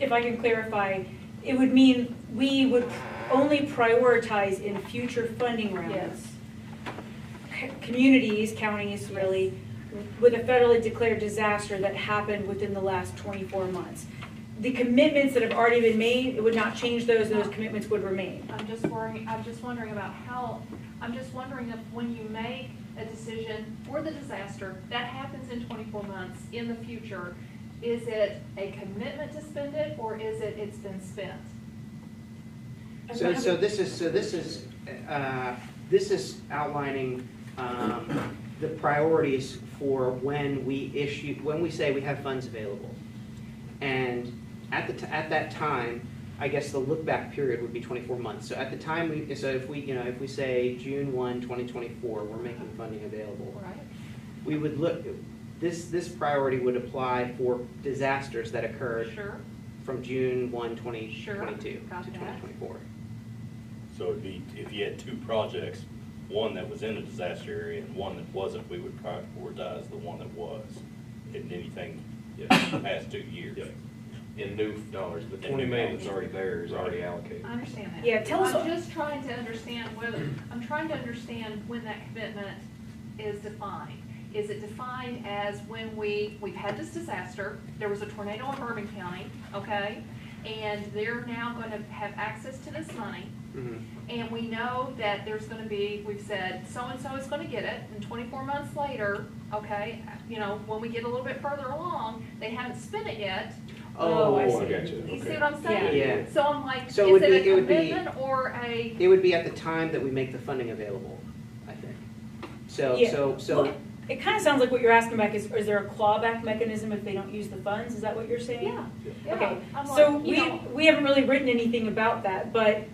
S3: if I can clarify, it would mean we would only prioritize in future funding rounds. Communities, counties really, with a federally declared disaster that happened within the last 24 months. The commitments that have already been made, it would not change those commitments would remain.
S5: I'm just wondering about how, I'm just wondering if when you make a decision for the disaster, that happens in 24 months in the future, is it a commitment to spend it, or is it it's been spent?
S2: So this is outlining the priorities for when we say we have funds available. And at that time, I guess the look back period would be 24 months. So at the time if we say June 1, 2024, we're making funding available.
S5: Right.
S2: We would look, this priority would apply for disasters that occurred
S5: Sure.
S2: from June 1, 2022
S5: Sure. Got
S2: to
S5: that.
S2: 2024.
S11: So it'd be, if you had two projects, one that was in a disaster area and one that wasn't, we would prioritize the one that was. And anything past 2 years.
S1: In new dollars, the 20 million that's already there is already allocated.
S5: I understand that.
S3: Yeah, tell us.
S5: I'm just trying to understand when that commitment is defined. Is it defined as when we've had this disaster, there was a tornado in Bourbon County, okay? And they're now going to have access to this money.
S2: Mhm.
S5: And we know that there's going to be, we've said, so-and-so is going to get it, and 24 months later, okay, you know, when we get a little bit further along, they haven't spent it yet.
S3: Oh, I see.
S1: I got you.
S5: You see
S1: Okay.
S5: what I'm saying?
S2: Yeah.
S5: So I'm like, is
S2: So it would
S5: it
S2: be-
S5: a
S2: it would be-
S5: commitment or a?
S2: It would be at the time that we make the funding available, I think.
S3: Yeah.
S2: So
S3: Well, it kind of sounds like what you're asking back is there a clawback mechanism if they don't use the funds? Is that what you're saying?
S5: Yeah.
S3: Okay,
S5: I'm
S3: so
S5: like, you know,
S3: we haven't really written anything about that, but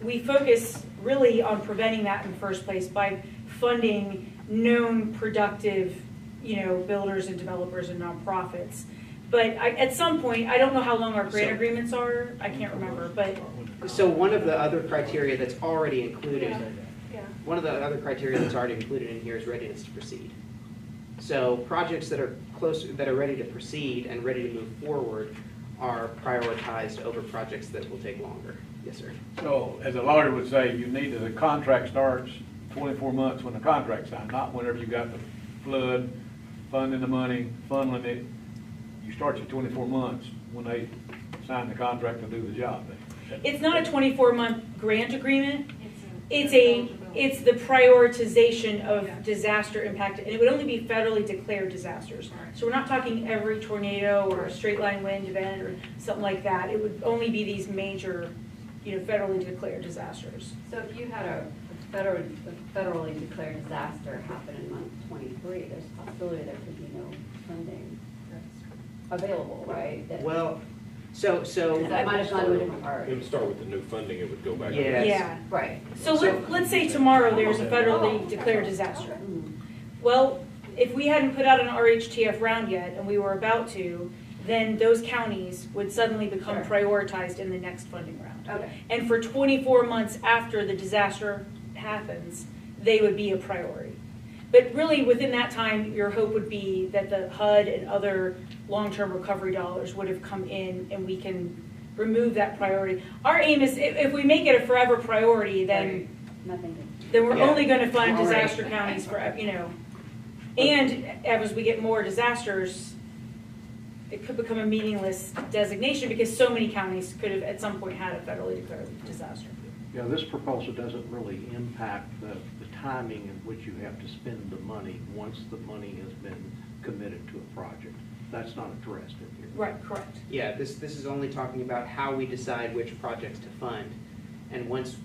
S3: we focus really on preventing that in the first place by funding known productive, builders and developers and nonprofits. But at some point, I don't know how long our grant
S2: So-
S3: agreements are, I can't remember, but
S2: So one of the other criteria that's already included,
S5: Yeah.
S2: one of the other criteria that's already included in here is readiness to proceed. So projects that are that are ready to proceed and ready to move forward are prioritized over projects that will take longer. Yes, sir.
S6: So, as a lawyer would say, you need, the contract starts 24 months when the contract's signed, not whenever you got the flood, funding the money, funneling it. You start your 24 months when they sign the contract to do the job.
S3: it's not a 24-month grant agreement. It's
S5: eligibility.
S3: the prioritization of disaster impact, and it would only be federally declared disasters. So we're not talking every tornado or straight line wind event or something like that. It would only be these major, federally declared disasters.
S4: So if you had a federally declared disaster happen in month 23, there's a possibility there could be no funding available, right? That-
S2: Well, so.
S4: Because that might have gone to a different
S1: It
S4: priority.
S1: would start with the new funding, it would go back. to-
S2: Yeah.
S3: Yeah.
S4: Right.
S3: So let's say tomorrow there's a federally declared disaster.
S4: Mm.
S3: Well, if we hadn't put out an RHTF round yet, and we were about to, then those counties would suddenly become
S4: Sure.
S3: prioritized in the next funding round.
S4: Okay.
S3: And for 24 months after the disaster happens, they would be a priority. But really, within that time, your hope would be that the HUD and other long-term recovery dollars would have come in, and we can remove that priority. Our aim is, if we make it a forever priority, then
S4: Nothing.
S3: then we're
S2: Yeah.
S3: only gonna fund
S2: All right.
S3: disaster counties for, you know. And as we get more disasters, it could become a meaningless designation because so many counties could have at some point had a federally declared disaster.
S7: Yeah, this proposal doesn't really impact the timing in which you have to spend the money once the money has been committed to a project. That's not addressed in here.
S3: Right, correct.
S2: Yeah, this is only talking about how we decide which projects to fund. And once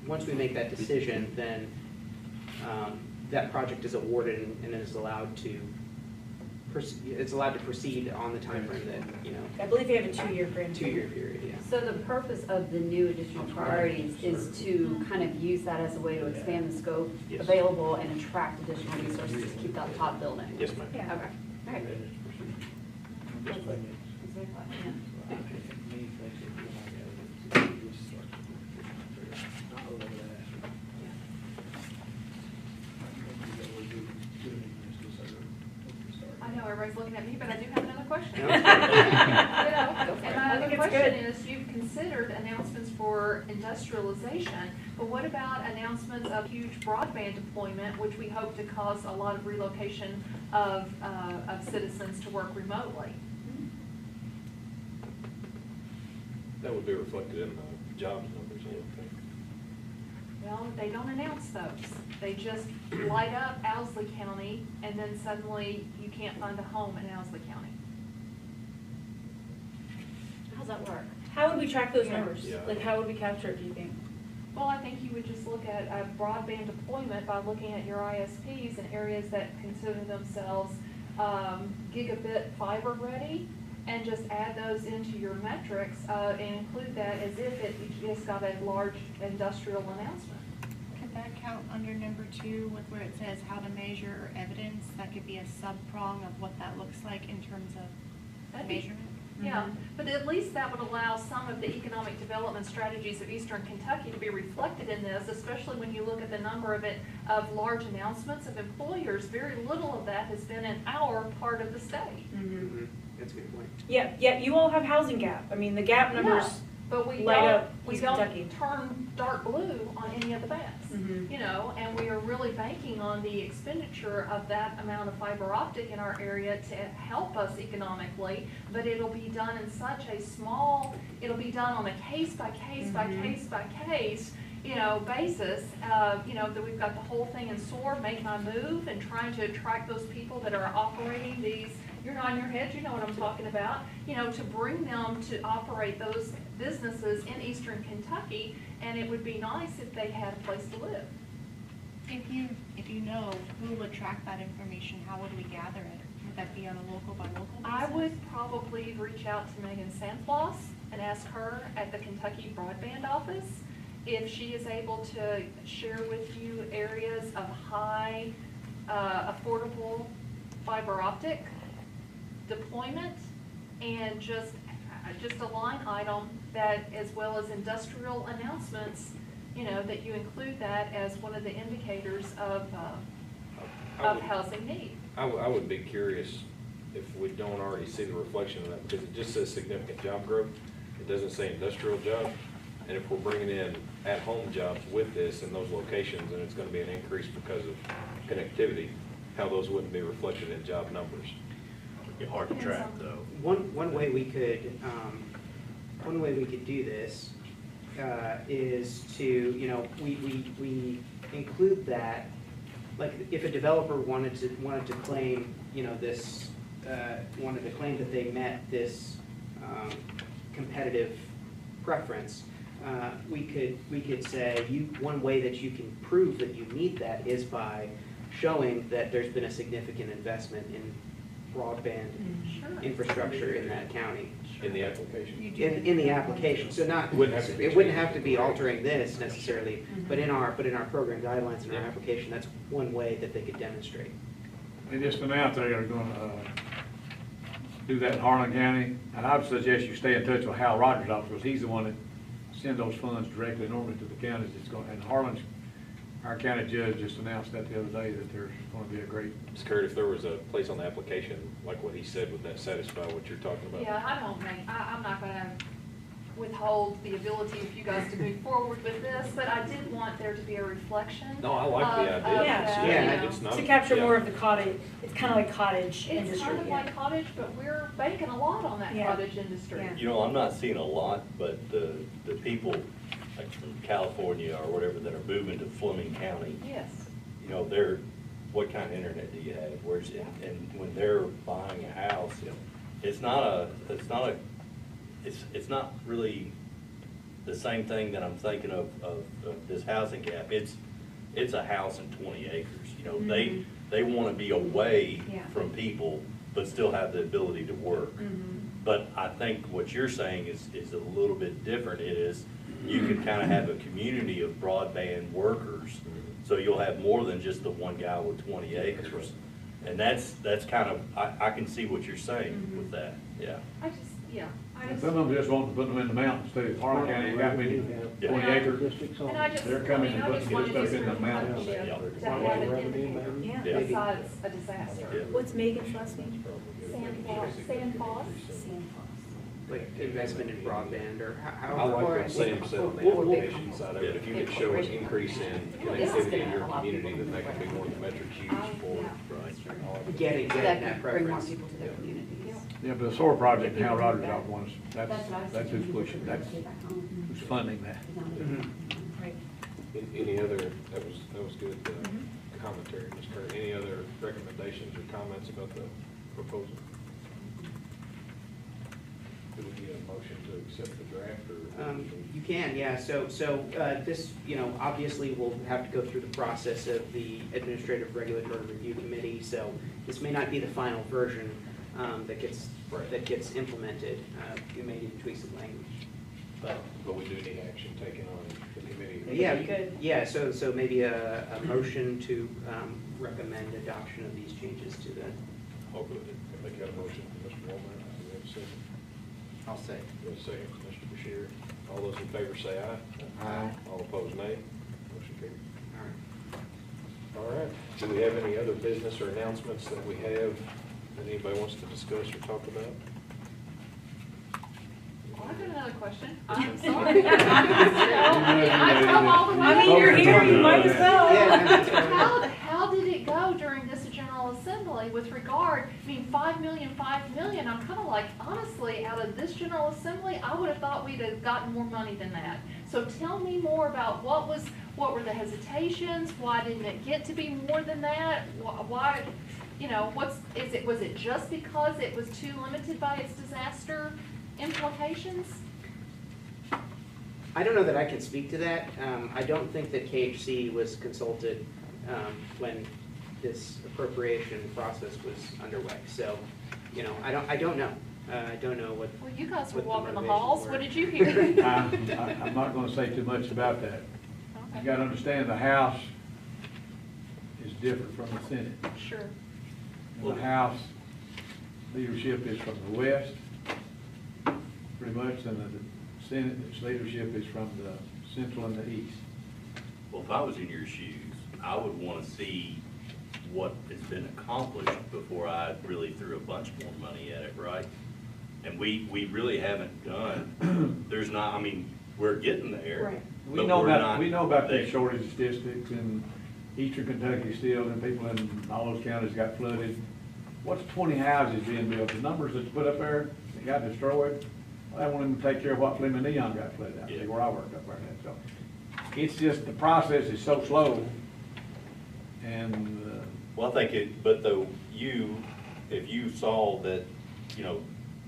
S2: we make that decision, then that project is awarded and is allowed to, it's allowed to proceed on the timeframe that, you know,
S3: I believe they have a 2-year grant.
S2: 2-year period, yeah.
S4: So the purpose of the new additional priorities is to kind of use that as a way to expand the scope
S1: Yes.
S4: available and attract additional resources to keep that top building?
S1: Yes, ma'am.
S3: Yeah.
S4: Okay, all right. That's what I thought, yeah.
S5: I know everybody's looking at me, but I do have another question.
S2: No,
S5: You know,
S2: Go for it.
S5: and my
S3: I
S5: other
S3: think it's
S5: question
S3: good.
S5: is, you've considered announcements for industrialization, but what about announcements of huge broadband deployment, which we hope to cause a lot of relocation of citizens to work remotely?
S1: That would be reflected in the jobs numbers, I would think.
S5: Well, they don't announce those. They just light up Owsley County, and then suddenly you can't find a home in Owsley County.
S4: How's that work?
S3: How would we track those numbers?
S1: Yeah.
S3: Like, how would we capture it, do you think?
S5: Well, I think you would just look at broadband deployment by looking at your ISPs in areas that consider themselves gigabit fiber ready, and just add those into your metrics and include that as if it just got a large industrial announcement.
S8: Could that count under number 2 with where it says how to measure or evidence? That could be a sub-prong of what that looks like in terms of
S5: That'd be-
S8: measurement?
S5: Yeah, but at least that would allow some of the economic development strategies of Eastern Kentucky to be reflected in this, especially when you look at the number of large announcements of employers. Very little of that has been in our part of the state.
S2: Mhm. That's a good point.
S3: Yeah, you all have housing gap. I mean, the gap numbers,
S5: But we
S3: light
S5: don't,
S3: up
S5: we
S3: East
S5: don't
S3: Kentucky.
S5: turn dark blue on any of the maps.
S3: Mhm.
S5: You know, and we are really banking on the expenditure of that amount of fiber optic in our area to help us economically, but it'll be done in such a small, it'll be done on a case by case by case by case, you know, basis, you know, that we've got the whole thing in SOAR, Make My Move, and trying to attract those people that are operating these, you're nodding your head, you know what I'm talking about, you know, to bring them to operate those businesses in Eastern Kentucky, and it would be nice if they had a place to live.
S8: If you know who would track that information, how would we gather it? Would that be on a local by local basis?
S5: I would probably reach out to Megan Sandfloss and ask her at the Kentucky Broadband Office if she is able to share with you areas of high, affordable fiber optic deployment, and just a line item that, as well as industrial announcements, you know, that you include that as one of the indicators of housing need.
S1: I would be curious if we don't already see the reflection of that, because it just says significant job growth. It doesn't say industrial job. And if we're bringing in at-home jobs with this in those locations, and it's gonna be an increase because of connectivity, how those wouldn't be reflected in job numbers.
S11: Be hard to track, though.
S2: One way we could do this is to, you know, we include that, like, if a developer wanted to claim, you know, this, wanted to claim that they met this competitive preference, we could say, one way that you can prove that you meet that is by showing that there's been a significant investment in broadband
S5: Sure.
S2: infrastructure in that county.
S1: In the application.
S2: In the application, so not,
S1: Wouldn't have to be
S2: it wouldn't have
S1: changed.
S2: to be altering this necessarily, but in our program guidelines and our application, that's one way that they could demonstrate.
S6: They just announced they are gonna, do that in Harlan County, and I would suggest you stay in touch with Hal Rogers' office, because he's the one that sends those funds directly normally to the counties. It's going, and Harlan's, our county judge just announced that the other day, that there's gonna be a great,
S1: Ms. Kurt, if there was a place on the application, like what he said, would that satisfy what you're talking about?
S5: Yeah, I'm not gonna withhold the ability of you guys to move forward with this, but I did want there to be a reflection.
S1: No, I like the
S5: of
S1: idea.
S5: that,
S2: Yeah,
S5: you know.
S1: It's not.
S3: To capture
S1: yeah.
S3: more of the cottage, it's kind of like cottage
S5: It's
S3: industry.
S5: kind of like cottage, but we're banking a lot on that
S3: Yeah.
S5: cottage industry.
S3: Yeah.
S11: You know, I'm not seeing a lot, but the people like from California or whatever that are moving to Fleming County,
S5: Yes.
S11: you know, they're, what kind of internet do you have? Where's it? And when they're buying a house, it's not really the same thing that I'm thinking of this housing gap. It's a house and 20 acres, you know, they want to be away
S3: Yeah.
S11: from people, but still have the ability to work. But I think what you're saying is a little bit different. It is, you can kind of have a community of broadband workers, so you'll have more than just the one guy with 20 acres. And that's kind of, I can see what you're saying with that, yeah.
S5: I just,
S6: some of them just want to put them in the mountains too. Harlan County ain't got many 20 acre
S7: Districts on
S5: and I just,
S6: They're
S5: I
S6: coming
S5: mean,
S6: and
S5: I
S6: putting
S5: just
S6: this
S5: wanted
S6: stuff
S5: this
S6: in the mountains.
S5: relationship
S11: Yeah.
S5: to have it in
S3: Yeah.
S5: here, besides a disaster.
S11: Yeah.
S3: What's Megan's last name?
S5: Sandfoss.
S2: Like investment in broadband or how.
S1: I like what Sam said on the application side of it. If you could show an increase in connectivity in your community, then that could be one of the metrics used for.
S2: Getting
S4: So
S2: that
S4: that could bring more
S2: preference.
S4: people to their communities.
S6: Yeah, but the SOAR project, Hal Rogers' office wants, that's who's pushing, that's who's funding that.
S3: Right.
S1: Any other, that was good commentary, Ms. Kurt. Any other recommendations or comments about the proposal? Do we need a motion to accept the draft or?
S2: You can, yeah, so this, you know, obviously we'll have to go through the process of the Administrative Regulatory Review Committee, so this may not be the final version that gets implemented. You may need to tweak some language, but.
S1: But we do need action taken on the committee.
S2: Yeah,
S3: Good.
S2: yeah, so maybe a motion to recommend adoption of these changes to the.
S1: I'll go ahead and make that motion, Mr. Walmart. Do we have a second?
S2: I'll say.
S1: Do we have a second, Mr. Bashir? All those in favor say aye.
S2: Aye.
S1: All opposed, nay. Motion carried.
S2: All right.
S1: All right. Do we have any other business or announcements that we have that anybody wants to discuss or talk about?
S5: Well, I've got another question. I'm sorry. I come all the way.
S3: I mean, you're here, you might as well.
S2: Yeah.
S5: How did it go during this General Assembly with regard, I mean, 5 million, I'm kind of like, honestly, out of this General Assembly, I would have thought we'd have gotten more money than that. So tell me more about what were the hesitations, why didn't it get to be more than that? Why, you know, was it just because it was too limited by its disaster implications?
S2: I don't know that I can speak to that. I don't think that KHC was consulted when this appropriation process was underway. So, you know, I don't know. I don't know what.
S5: Well, you guys were
S2: what
S5: walking the
S2: motivations
S5: halls.
S2: were.
S5: What did you hear?
S6: I'm not gonna say too much about that. You gotta understand, the House is different from the Senate.
S5: Sure.
S6: And the House leadership is from the west, pretty much, and the Senate's leadership is from the central and the east.
S11: Well, if I was in your shoes, I would want to see what has been accomplished before I really threw a bunch more money at it, right? And we really haven't done, there's not, I mean, we're getting there.
S3: Right.
S6: We
S11: but
S6: know
S11: we're
S6: about,
S11: not
S6: we know about
S11: there.
S6: these shortage statistics in eastern Kentucky still, and people in all those counties got flooded. What's 20 houses being built? The numbers that's put up there, that got destroyed, well, they won't even take care of what Fleming Neon got flooded out,
S11: Yeah.
S6: where I work up there. So it's just, the process is so slow, and,
S11: Well, I think it, but though if you saw that, you know,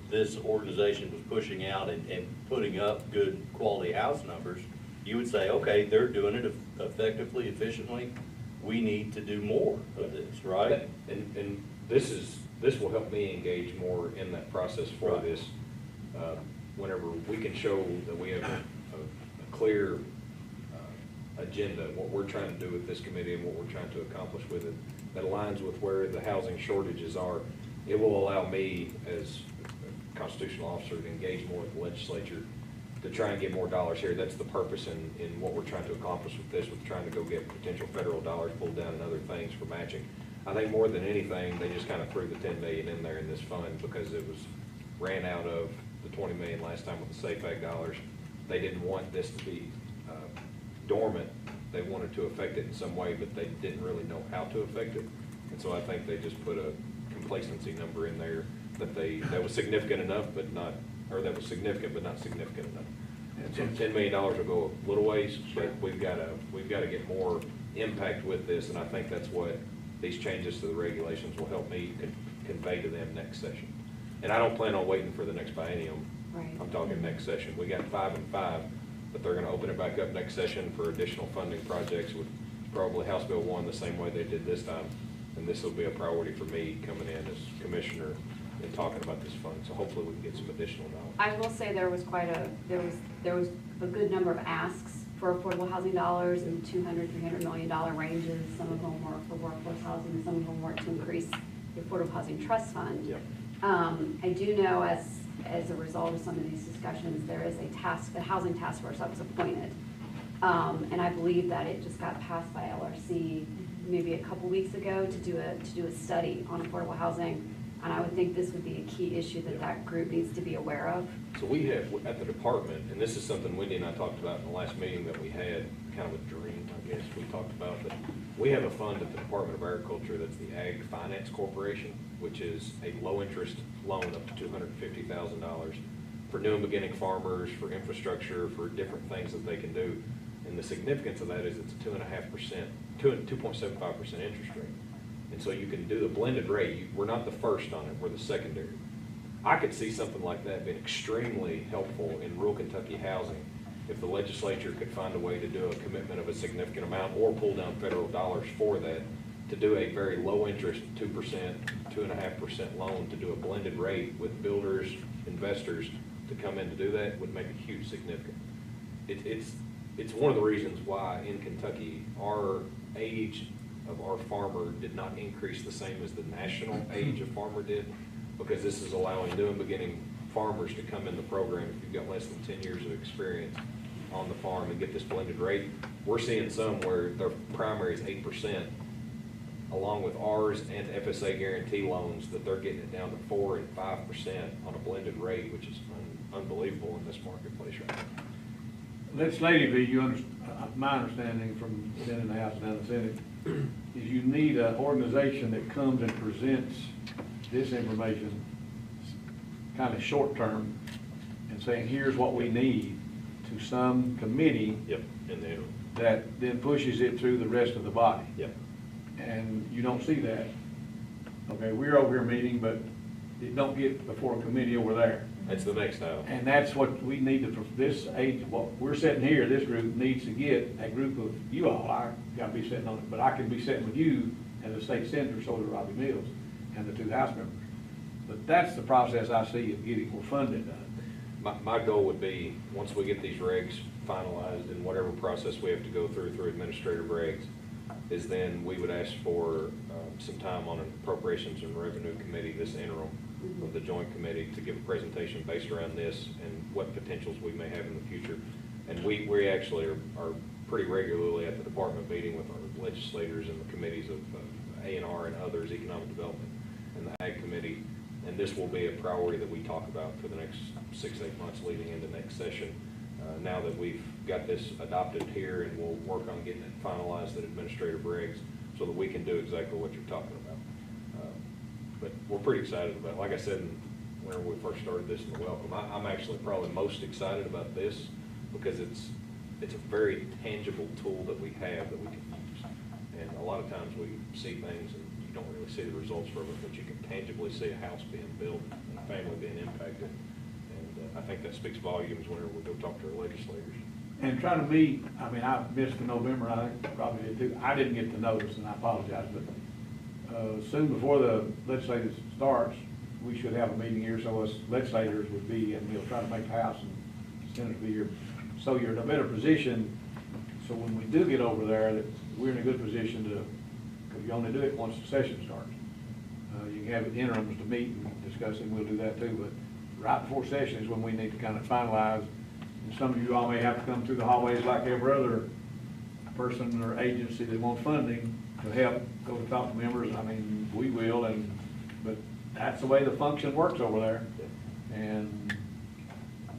S11: this organization was pushing out and putting up good quality house numbers, you would say, okay, they're doing it effectively, efficiently. we need to do more of this, right?
S1: And this will help me engage more in that process for
S11: Right.
S1: this. Whenever we can show that we have a clear agenda, what we're trying to do with this committee and what we're trying to accomplish with it, that aligns with where the housing shortages are, it will allow me as a constitutional officer to engage more with the legislature to try and get more dollars here. That's the purpose in what we're trying to accomplish with this, with trying to go get potential federal dollars pulled down and other things for matching. I think more than anything, they just kind of threw the 10 million in there in this fund because it was ran out of the 20 million last time with the Safe Act dollars. They didn't want this to be dormant. They wanted to affect it in some way, but they didn't really know how to affect it. And so I think they just put a complacency number in there that was significant enough, but not, or that was significant, but not significant enough. And so $10 million will go a little ways, but we've got to get more impact with this, and I think that's what these changes to the regulations will help me convey to them next session. And I don't plan on waiting for the next biennium.
S4: Right.
S1: I'm talking next session. We got 5 and 5, but they're gonna open it back up next session for additional funding projects with probably House Bill 1 the same way they did this time. And this will be a priority for me coming in as commissioner and talking about this fund. So hopefully we can get some additional dollars.
S4: I will say there was a good number of asks for affordable housing dollars in $200, $300 million ranges. Some of them were for workforce housing, and some of them were to increase the Affordable Housing Trust Fund.
S1: Yep.
S4: I do know as a result of some of these discussions, there is the housing task force that was appointed. And I believe that it just got passed by LRC maybe a couple weeks ago to do a study on affordable housing. And I would think this would be a key issue that group needs to be aware of.
S1: So we have, at the department, and this is something Wendy and I talked about in the last meeting that we had, kind of a dream, I guess, we talked about that we have a fund at the Department of Agriculture that's the Ag Finance Corporation, which is a low-interest loan up to $250,000 for new and beginning farmers, for infrastructure, for different things that they can do. And the significance of that is it's a 2.75% interest rate. And so you can do the blended rate. We're not the first on it, we're the secondary. I could see something like that being extremely helpful in rural Kentucky housing if the legislature could find a way to do a commitment of a significant amount or pull down federal dollars for that, to do a very low interest, 2%, 2.5% loan, to do a blended rate with builders, investors to come in to do that would make a huge significant. It's one of the reasons why in Kentucky our age of our farmer did not increase the same as the national age of farmer did, because this is allowing new and beginning farmers to come in the program if you've got less than 10 years of experience on the farm and get this blended rate. We're seeing some where their primary is 8%, along with ours and FSA guarantee loans, that they're getting it down to 4 and 5% on a blended rate, which is unbelievable in this marketplace right now.
S6: Legislatively, my understanding from being in the House and down the Senate, is you need an organization that comes and presents this information kind of short term and saying, here's what we need, to some committee.
S1: Yep, in the interim.
S6: That then pushes it through the rest of the body.
S1: Yep.
S6: And you don't see that. Okay, we're over here meeting, but it don't get before a committee over there.
S1: That's the next item.
S6: And that's what we need to, this age, what we're sitting here, this group needs to get a group of you all. I gotta be sitting on it, but I can be sitting with you as a state senator, so does Robbie Mills, and the 2 House members. But that's the process I see of getting more funding done.
S1: My goal would be, once we get these regs finalized in whatever process we have to go through administrative regs, is then we would ask for some time on an appropriations and revenue committee, this interim of the joint committee, to give a presentation based around this and what potentials we may have in the future. And we actually are pretty regularly at the department meeting with our legislators and the committees of A&R and others, economic development and the ag committee. And this will be a priority that we talk about for the next 6-8 months leading into next session. Now that we've got this adopted here, and we'll work on getting it finalized at administrative regs so that we can do exactly what you're talking about. But we're pretty excited about it. Like I said, whenever we first started this in the welcome, I'm actually probably most excited about this because it's a very tangible tool that we have that we can use. And a lot of times we see things and you don't really see the results from it, but you can tangibly see a house being built and a family being impacted. And I think that speaks volumes whenever we go talk to our legislators.
S6: And try to meet, I mean, I missed the November, I think probably did too. I didn't get the notice, and I apologize, but soon before the legislative starts, we should have a meeting here, so us legislators would be, and we'll try to make the House and Senate be here. So you're in a better position, so when we do get over there, that we're in a good position to, because you only do it once the session starts. You can have interims to meet and discuss, and we'll do that too, but right before session is when we need to kind of finalize. And some of you all may have to come through the hallways like every other person or agency that wants funding to help go to talk to members. I mean, we will, but that's the way the function works over there. And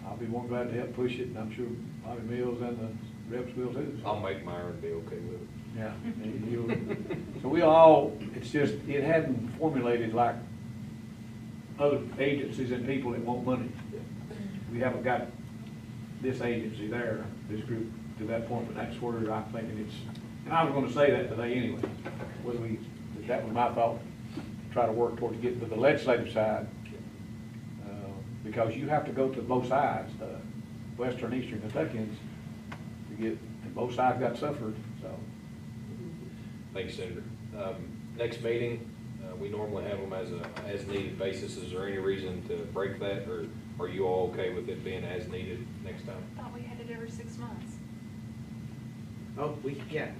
S6: I'll be more glad to help push it, and I'm sure Bobby Mills and the reps will too.
S1: I'll make Myron be okay with it.
S6: Yeah. So we all, it's just, it hadn't formulated like other agencies and people that want money. We haven't got this agency there, this group to that point, but that's where I'm thinking it's, and I was gonna say that today anyway, whether that was my thought, try to work towards getting to the legislative side, because you have to go to both sides, the western, eastern Kentuckians, to get, and both sides got suffered, so.
S1: Thanks, Senator. Next meeting, we normally have them as a as-needed basis. Is there any reason to break that, or are you all okay with it being as needed next time?
S5: I thought we had it every 6 months.
S2: Oh, yeah,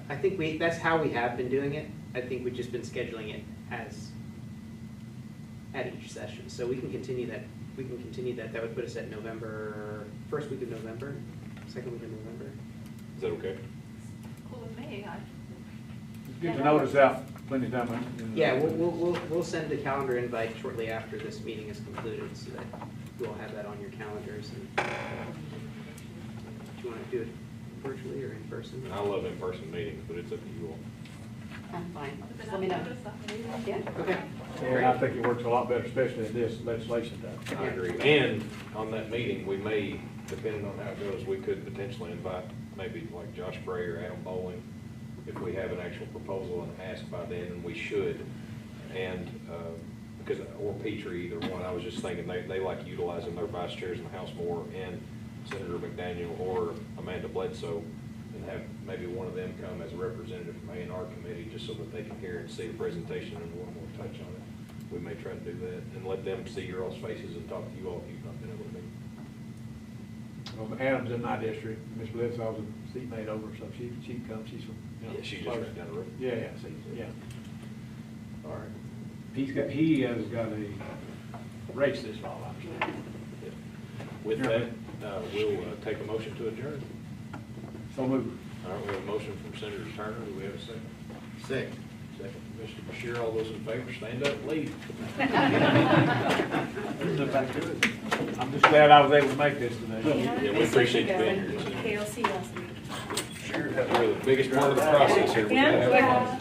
S2: I think that's how we have been doing it. I think we've just been scheduling it as, at each session. So we can continue that, that would put us at November, first week of November, second week of November.
S1: Is that okay?
S5: Cool with me.
S6: Get the notice out plenty of time.
S2: Yeah, we'll send the calendar invite shortly after this meeting is concluded, so that you all have that on your calendars. And do you want to do it virtually or in person?
S1: I love in-person meetings, but it's up to you all.
S4: I'm fine.
S5: But
S4: Just
S5: then
S4: let me
S5: I'll
S4: know.
S5: notice that meeting.
S4: Yeah.
S2: Okay.
S6: And I think it works a lot better, especially in this legislation time.
S1: I agree. And on that meeting, we may, depending on how it goes, we could potentially invite maybe like Josh Bray or Adam Bowling, if we have an actual proposal and ask by then, and we should. And, because, or Petrie, either one, I was just thinking, they like utilizing their vice chairs in the House more, and Senator McDaniel or Amanda Bledsoe, and have maybe one of them come as a representative from A&R committee, just so that they can hear and see the presentation and one more touch on it. We may try to do that, and let them see your all's faces and talk to you all if you've not been able to meet.
S6: Well, Adam's in my district, Miss Bledsoe's a seatmate over, so she comes, she's from, you know.
S1: Yeah, she just right down the road.
S6: Yeah, see, yeah. All right. He has got a race this fall, I understand.
S1: With that, we'll take a motion to adjourn.
S6: So moved.
S1: All right, we have a motion from Senator Turner. Do we have a second?
S10: Second.
S1: Second from Mr. Bashir. All those in favor, stand up, leave.
S6: I'm just glad I was able to make this today.
S1: Yeah, we appreciate you being here.
S3: KLC last week.
S1: You're the biggest part of the process here.
S3: Yeah.